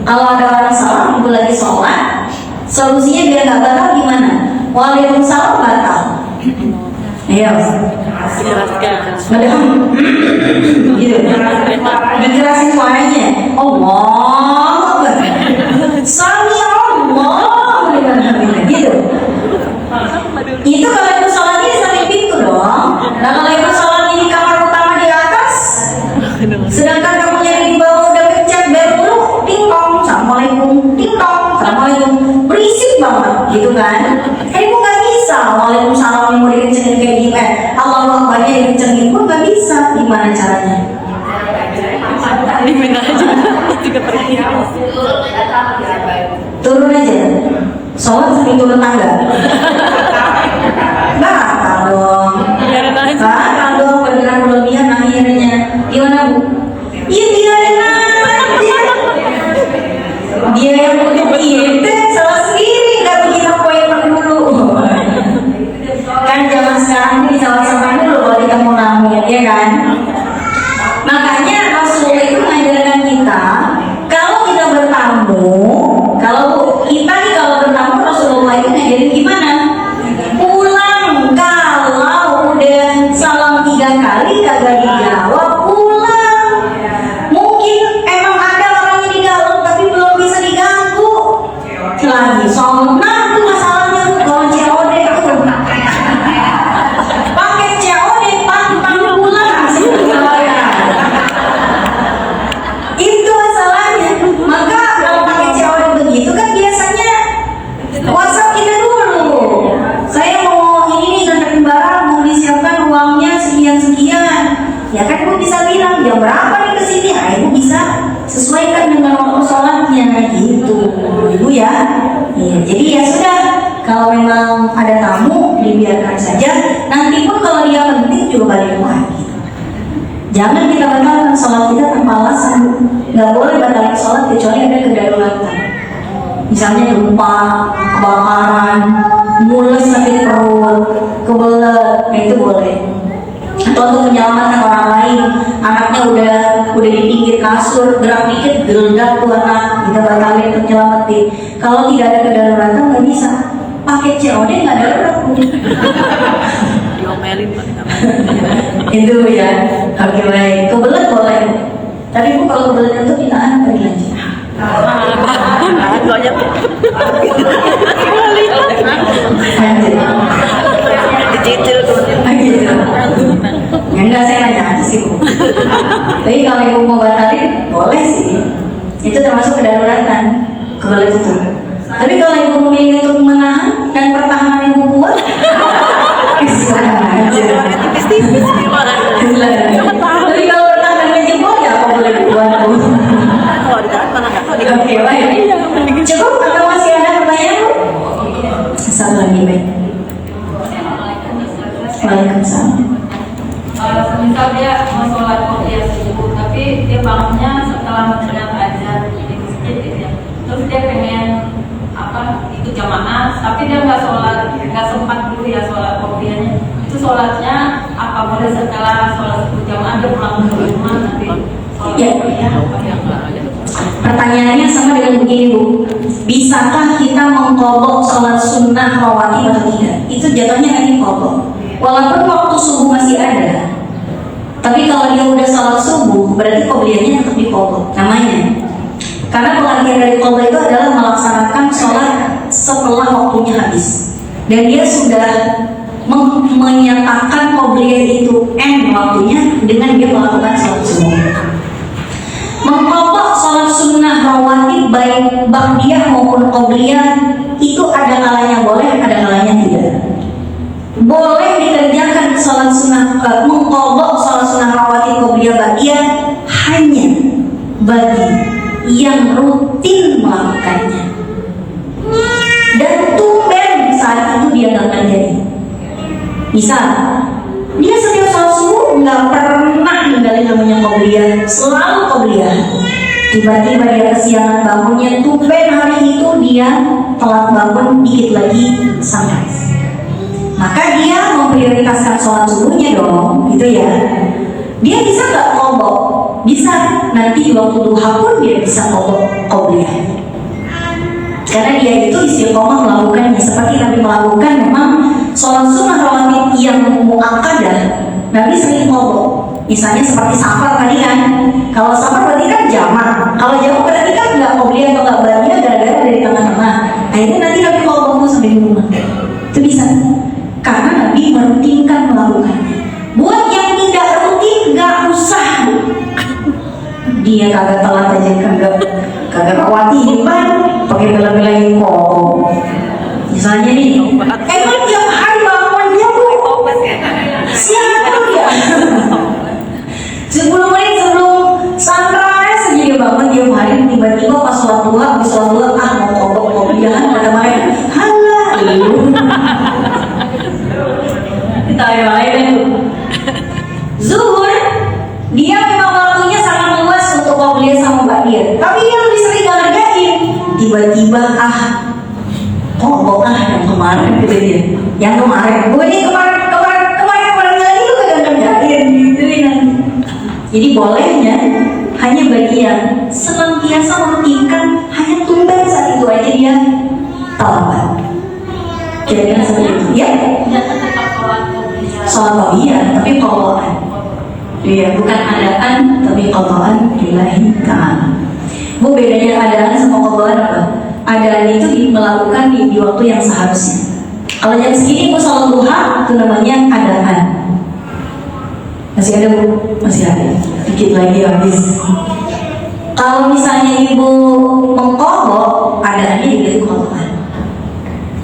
B: Kalau ada orang salam, ibu lagi sholat, solusinya biar nggak batal gimana? Waalaikumsalam batal. Ayo,
C: Jelaskan.
B: gitu. Dijelasin suaranya. Allah, Sami Allah, gitu. Itu kalau ibu sholatnya di samping pintu dong. Nah kalau ibu sholatnya di kamar utama di atas, sedangkan kamu nyari di bawah udah pencet bel dulu, ting-tong, assalamualaikum, ting-tong, assalamualaikum, berisik banget, gitu kan? Ibu nggak bisa, waalaikumsalam yang mau dikencengin kayak gini, Allahu Akbarnya dikencengin pun nggak bisa. Gimana caranya?
C: Dimin aja. Juga pergi.
B: Turun aja. Sholat sambil turun tangga. Batal dong.
C: Biarin aja.
B: Batal dong, bergerak berlebihan akhirnya. Gimana Bu? Iya biarin aja. Dia yang begitu salah sendiri, nggak begitu poin dulu. Kan zaman sekarang ini salah dulu kalau kita mau namain, ya kan? Makanya Rasulullah itu mengajarkan kita, kalau kita bertamu, kalau kita nih kalau bertamu, Rasulullah itu ngajarin gimana? Pulang, kalau udah salam 3 kali kagak dijawab, pulang. Mungkin emang ada orang yang di dalam tapi belum bisa diganggu. Lagi sholat, nah itu masalahnya tuh kalau COD itu. Pakai COD, pantang pulang sih itu masalahnya. Maka kalau pakai COD begitu kan biasanya WhatsApp kita dulu, saya mau ini nih nganterin barang, mau disiapkan uangnya sekian-sekian, ya kan ibu bisa bilang jam berapa nih kesini, ibu bisa sesuaikan dengan waktu sholatnya gitu ibu ya. Iya, jadi ya sudah, kalau memang ada tamu dibiarkan saja, nanti pun kalau dia penting juga balik lagi. Jangan kita batalkan sholat kita tanpa alasan. Nggak boleh batalkan sholat kecuali ada kedaruratan. Misalnya gempa, kebakaran, mules sakit perut, kebelet, nah itu boleh. Atau untuk menyelamatkan orang lain, anaknya udah di pinggir kasur, gerak dikit geledak tuh anak, kita batalin untuk nyelamatin. Kalau tidak ada kedaruratan nggak bisa. Pakai COD nggak darurat.
C: Diomelin Pak.
B: Itu ya. Oke baik. Kebelet boleh. Tapi Bu kalau kebelet itu kita anak pergi aja.
C: Banyak. Dicicil tuh.
B: Gitu. Ya enggak, saya nanya aja sih Bu. Tapi kalau ibu mau batalin boleh sih. Itu termasuk kedaruratan. Kebelet itu. Tapi kalau ibu memilih untuk menahan dan pertahanan ibu kuat, silakan aja.
C: Tipis-tipis gimana?
B: Tapi kalau pertahanan jempol ya apa boleh dibuat Bu?
C: Kalau ditahan mana nggak?
B: Oke baik. Cukup atau masih ada pertanyaan Bu? Satu lagi baik. Waalaikumsalam.
D: Misal dia mau sholat kopiah subuh, tapi dia bangunnya setelah mendengar azan, dia pengen apa ikut jamaah, tapi dia nggak sempat dulu ya sholat qobliyahnya. Itu sholatnya apa boleh setelah sholat jamaah dia pulang ke rumah nanti sholat
B: Ya.
D: qobliyah apa yang
B: Pertanyaannya sama dengan begini Bu, bisakah kita mengqadha sholat sunnah rawatib atau tidak? Itu jatuhnya kan qadha. Walaupun waktu subuh masih ada, tapi kalau dia udah sholat subuh, berarti qobliyahnya tetap diqadha namanya. Karena pengertian dari qadha itu adalah melaksanakan sholat setelah waktunya habis, dan dia sudah menyatakan qobliyah itu end waktunya dengan dia melakukan sholat subuh. Mengqadha sholat sunnah rawatib baik ba'diyah maupun qobliyah itu ada kalanya boleh, ada kalanya tidak. Boleh dikerjakan sholat sunnah, mengqadha sholat sunnah rawatib qobliyah ba'diyah hanya bagi yang rutin melakukannya dan tumben saat itu dia nggak terjadi. Misal dia setiap sholat subuh nggak pernah ninggalin namanya qobliyah, selalu qobliyah. Tiba-tiba dia kesiangan bangunnya, tumben hari itu dia telat bangun dikit lagi sunrise. Maka dia memprioritaskan sholat subuhnya dong, gitu ya. Dia bisa nggak qadha? Bisa. Nanti di waktu duha pun dia bisa qadha qobliyah. Karena dia itu istiqomah melakukannya seperti Nabi melakukan memang sholat sunnah rawatib yang muakkadah. Nabi sering qadha. Misalnya seperti safar tadi kan. Kalau safar berarti kan jamak. Kalau jamak berarti kan nggak qobliyah atau nggak ba'diyah gara-gara dari tengah-tengah. Akhirnya nanti Nabi qadha sampai di rumah. Itu bisa. Karena Nabi merutinkan melakukannya. Buat yang tidak rutin nggak usah. Dia kagak telat aja kagak kewajiban pakai bela-belain kok. Misalnya nih, emang tiap hari bangunnya Bu siapa dia? 10 menit sebelum sunrise aja dia bangun tiap hari. Tiba-tiba pas sholat duha, habis sholat duha mau qobliyahan pada main. Halah lu. Kita ayo Zuhur dia memang waktunya sangat luas untuk qobliyah sama ba'diyah, tapi dia lebih sering gak ngerjain. Tiba-tiba qadha yang kemarin gitu dia. Yang kemarin, gue ini kemarin lagi lu kagak ngerjain gitu ya. Jadi bolehnya hanya bagi yang senantiasa merutinkan, hanya tumben saat itu aja dia telat. Kira-kira seperti itu ya.
D: tetap sholat qobliyah.
B: Sholat qobliyah tapi qadhaan. Iya, bukan adaan tapi qadhaan lillahi ta'ala. Bu, bedanya adaan sama qadhaan apa? Adaan itu melakukan di waktu yang seharusnya. Kalau jam segini Bu sholat duha itu namanya adaan. Masih ada Bu? Masih ada. Dikit lagi habis. Kalau misalnya Ibu mengqadha, adaannya juga itu qadhaan.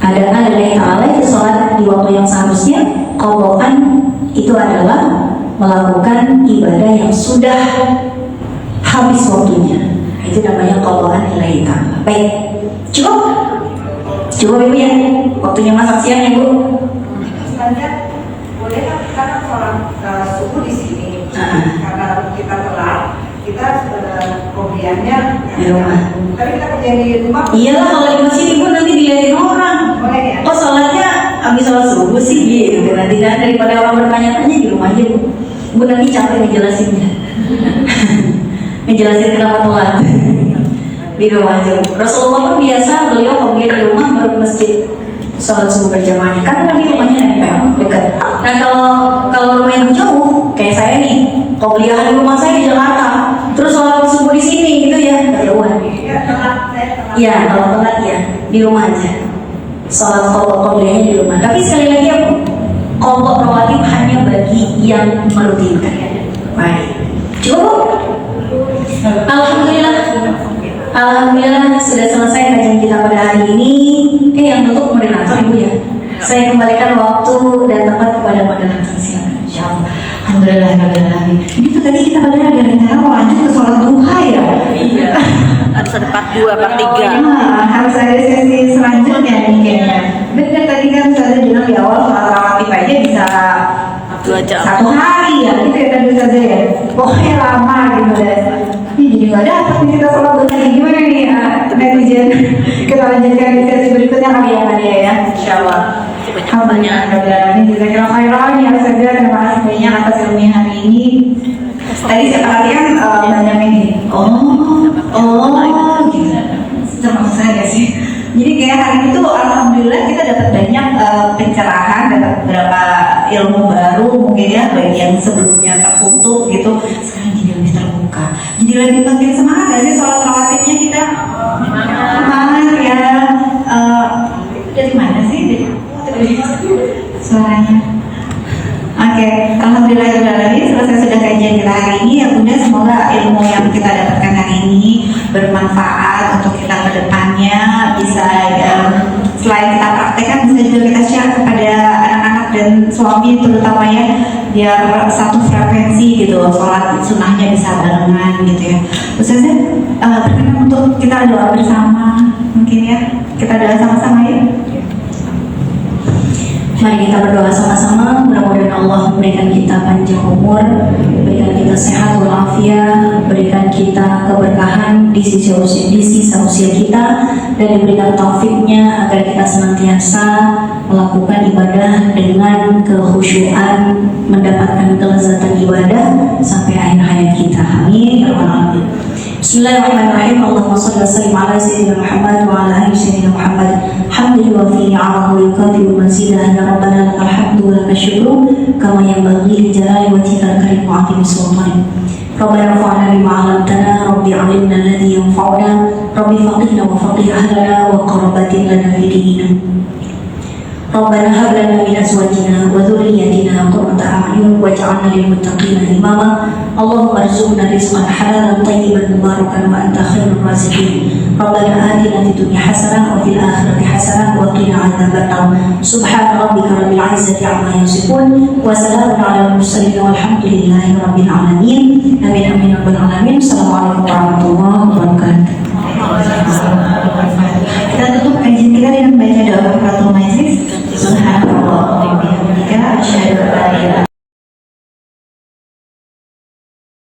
B: Adaan lillahi ta'ala itu sholat di waktu yang seharusnya. Qadhaan itu adalah melakukan ibadah yang sudah habis waktunya. Itu namanya qadhaan lillahi ta'ala. Baik, cukup Ibu ya. Waktunya masak siang ya Bu.
A: Sebenarnya boleh kan karena sholat subuh di sini. Karena kita telat, kita qobliyahnya
B: Di rumah.
A: Tapi kita kerja di rumah.
B: Iyalah, kalau di masjid Ibu nanti dilihatin orang.
A: Boleh ya?
B: Kok sholatnya habis sholat subuh sih gitu. Nanti kan daripada orang bertanya-tanya di rumah aja Bu. Bu nanti capek ngejelasinnya. Ngejelasin kenapa telat. Di rumah aja Bu. Rasulullah pun biasa beliau qobliyah di rumah baru ke masjid sholat subuh berjamaahnya. Karena nanti rumahnya nempel dekat. Nah kalau rumah yang jauh kayak saya nih, qobliyah di rumah saya di Jakarta, terus sholat subuh di sini gitu ya, kejauhan.
A: Ya, telat, saya telat.
B: Iya, kalau telat ya di rumah aja. Sholat qobliyahnya di rumah. Tapi sekali lagi ya Bu, qadha rawatib hanya bagi yang merutinkan. Baik. Cukup. Alhamdulillah sudah selesai kajian kita pada hari ini. Yang untuk moderator Ibu ya. Saya kembalikan waktu dan tempat kepada moderator silakan. Insyaallah. Alhamdulillah. Ini tuh tadi kita pada ada rencana mau lanjut ke sholat duha ya.
C: Iya. Harus ada part 2, part 3.
A: Harus ada sesi selanjutnya nih kayaknya. Bener tadi kan saya bilang di awal sholat rawatib aja bisa
C: 2 jam.
A: 1 hari ya, gitu ya tadi saja ya. Pokoknya lama gitu deh. Ini jadi nggak dapat nih kita sholat duha gimana nih netizen izin kita lanjutkan di sesi berikutnya kali ya Nadia ya.
B: Insyaallah.
A: Alhamdulillah, ini juga kira khairan ya saja. Terima kasih banyak atas ilmunya hari ini. Tadi saya perhatikan banyak ini. Gitu. Termasuk saya nggak sih? Jadi kayak hari itu alhamdulillah kita dapat banyak pencerahan, dapat beberapa ilmu baru mungkin ya, bagi yang sebelumnya tertutup gitu, sekarang jadi lebih terbuka. Jadi lebih makin semangat gak sih sholat rawatibnya kita? Semangat ya. Dari mana sih? Suaranya. Oke, alhamdulillah selesai sudah kajian kita hari ini ya Bunda. Semoga ilmu yang kita dapatkan hari ini bermanfaat untuk kita ke depannya, bisa selain kita praktekkan bisa juga kita share kepada anak-anak dan suami terutama ya, biar satu frekuensi gitu, sholat sunnahnya bisa barengan gitu ya. Ustazah, berkenan untuk kita doa bersama mungkin ya, kita doa sama-sama ya.
B: Mari kita berdoa sama-sama. Mudah-mudahan Allah memberikan kita panjang umur, berikan kita sehat walafiat, berikan kita keberkahan di sisa usia kita, dan diberikan taufiknya agar kita senantiasa melakukan ibadah dengan kekhusyuan, mendapatkan kelezatan ibadah sampai akhir hayat kita. Amin ya rabbal alamin. Bismillahirrahmanirrahim. Allahumma shalli wa sallim ala sayyidina Muhammad wa ala ali sayyidina Muhammad. Hamdan wa fi ni'amahu wa yukafi'u mazidah. Ya Rabbana lakal hamdu wa lakal syukru kama yanbaghi li jalali wajhikal karim wa 'azimi sultanik. Rabbana fa'alna bima 'allamtana, rabbi 'allimna alladhi yanfa'una, rabbi faqihna wa faqih ahlana wa qarabatin lana fi dinina. Rabbana hab lana min azwajina wa dhurriyyatina qurrata a'yun waj'alna lil muttaqina imama. Allahumma arzuqna rizqan halalan tayyiban mubarakan wa anta khairur raziqin. Rabbana atina fid dunya hasanah wa fil akhirati hasanah wa qina adzabannar. Subhana rabbika rabbil izzati amma yasifun wa salamun alal mursalin walhamdulillahi rabbil alamin. Amin amin ya rabbal alamin. Assalamualaikum warahmatullahi wabarakatuh.
A: Kita tutup kajian kita dengan baca doa kafaratul majlis.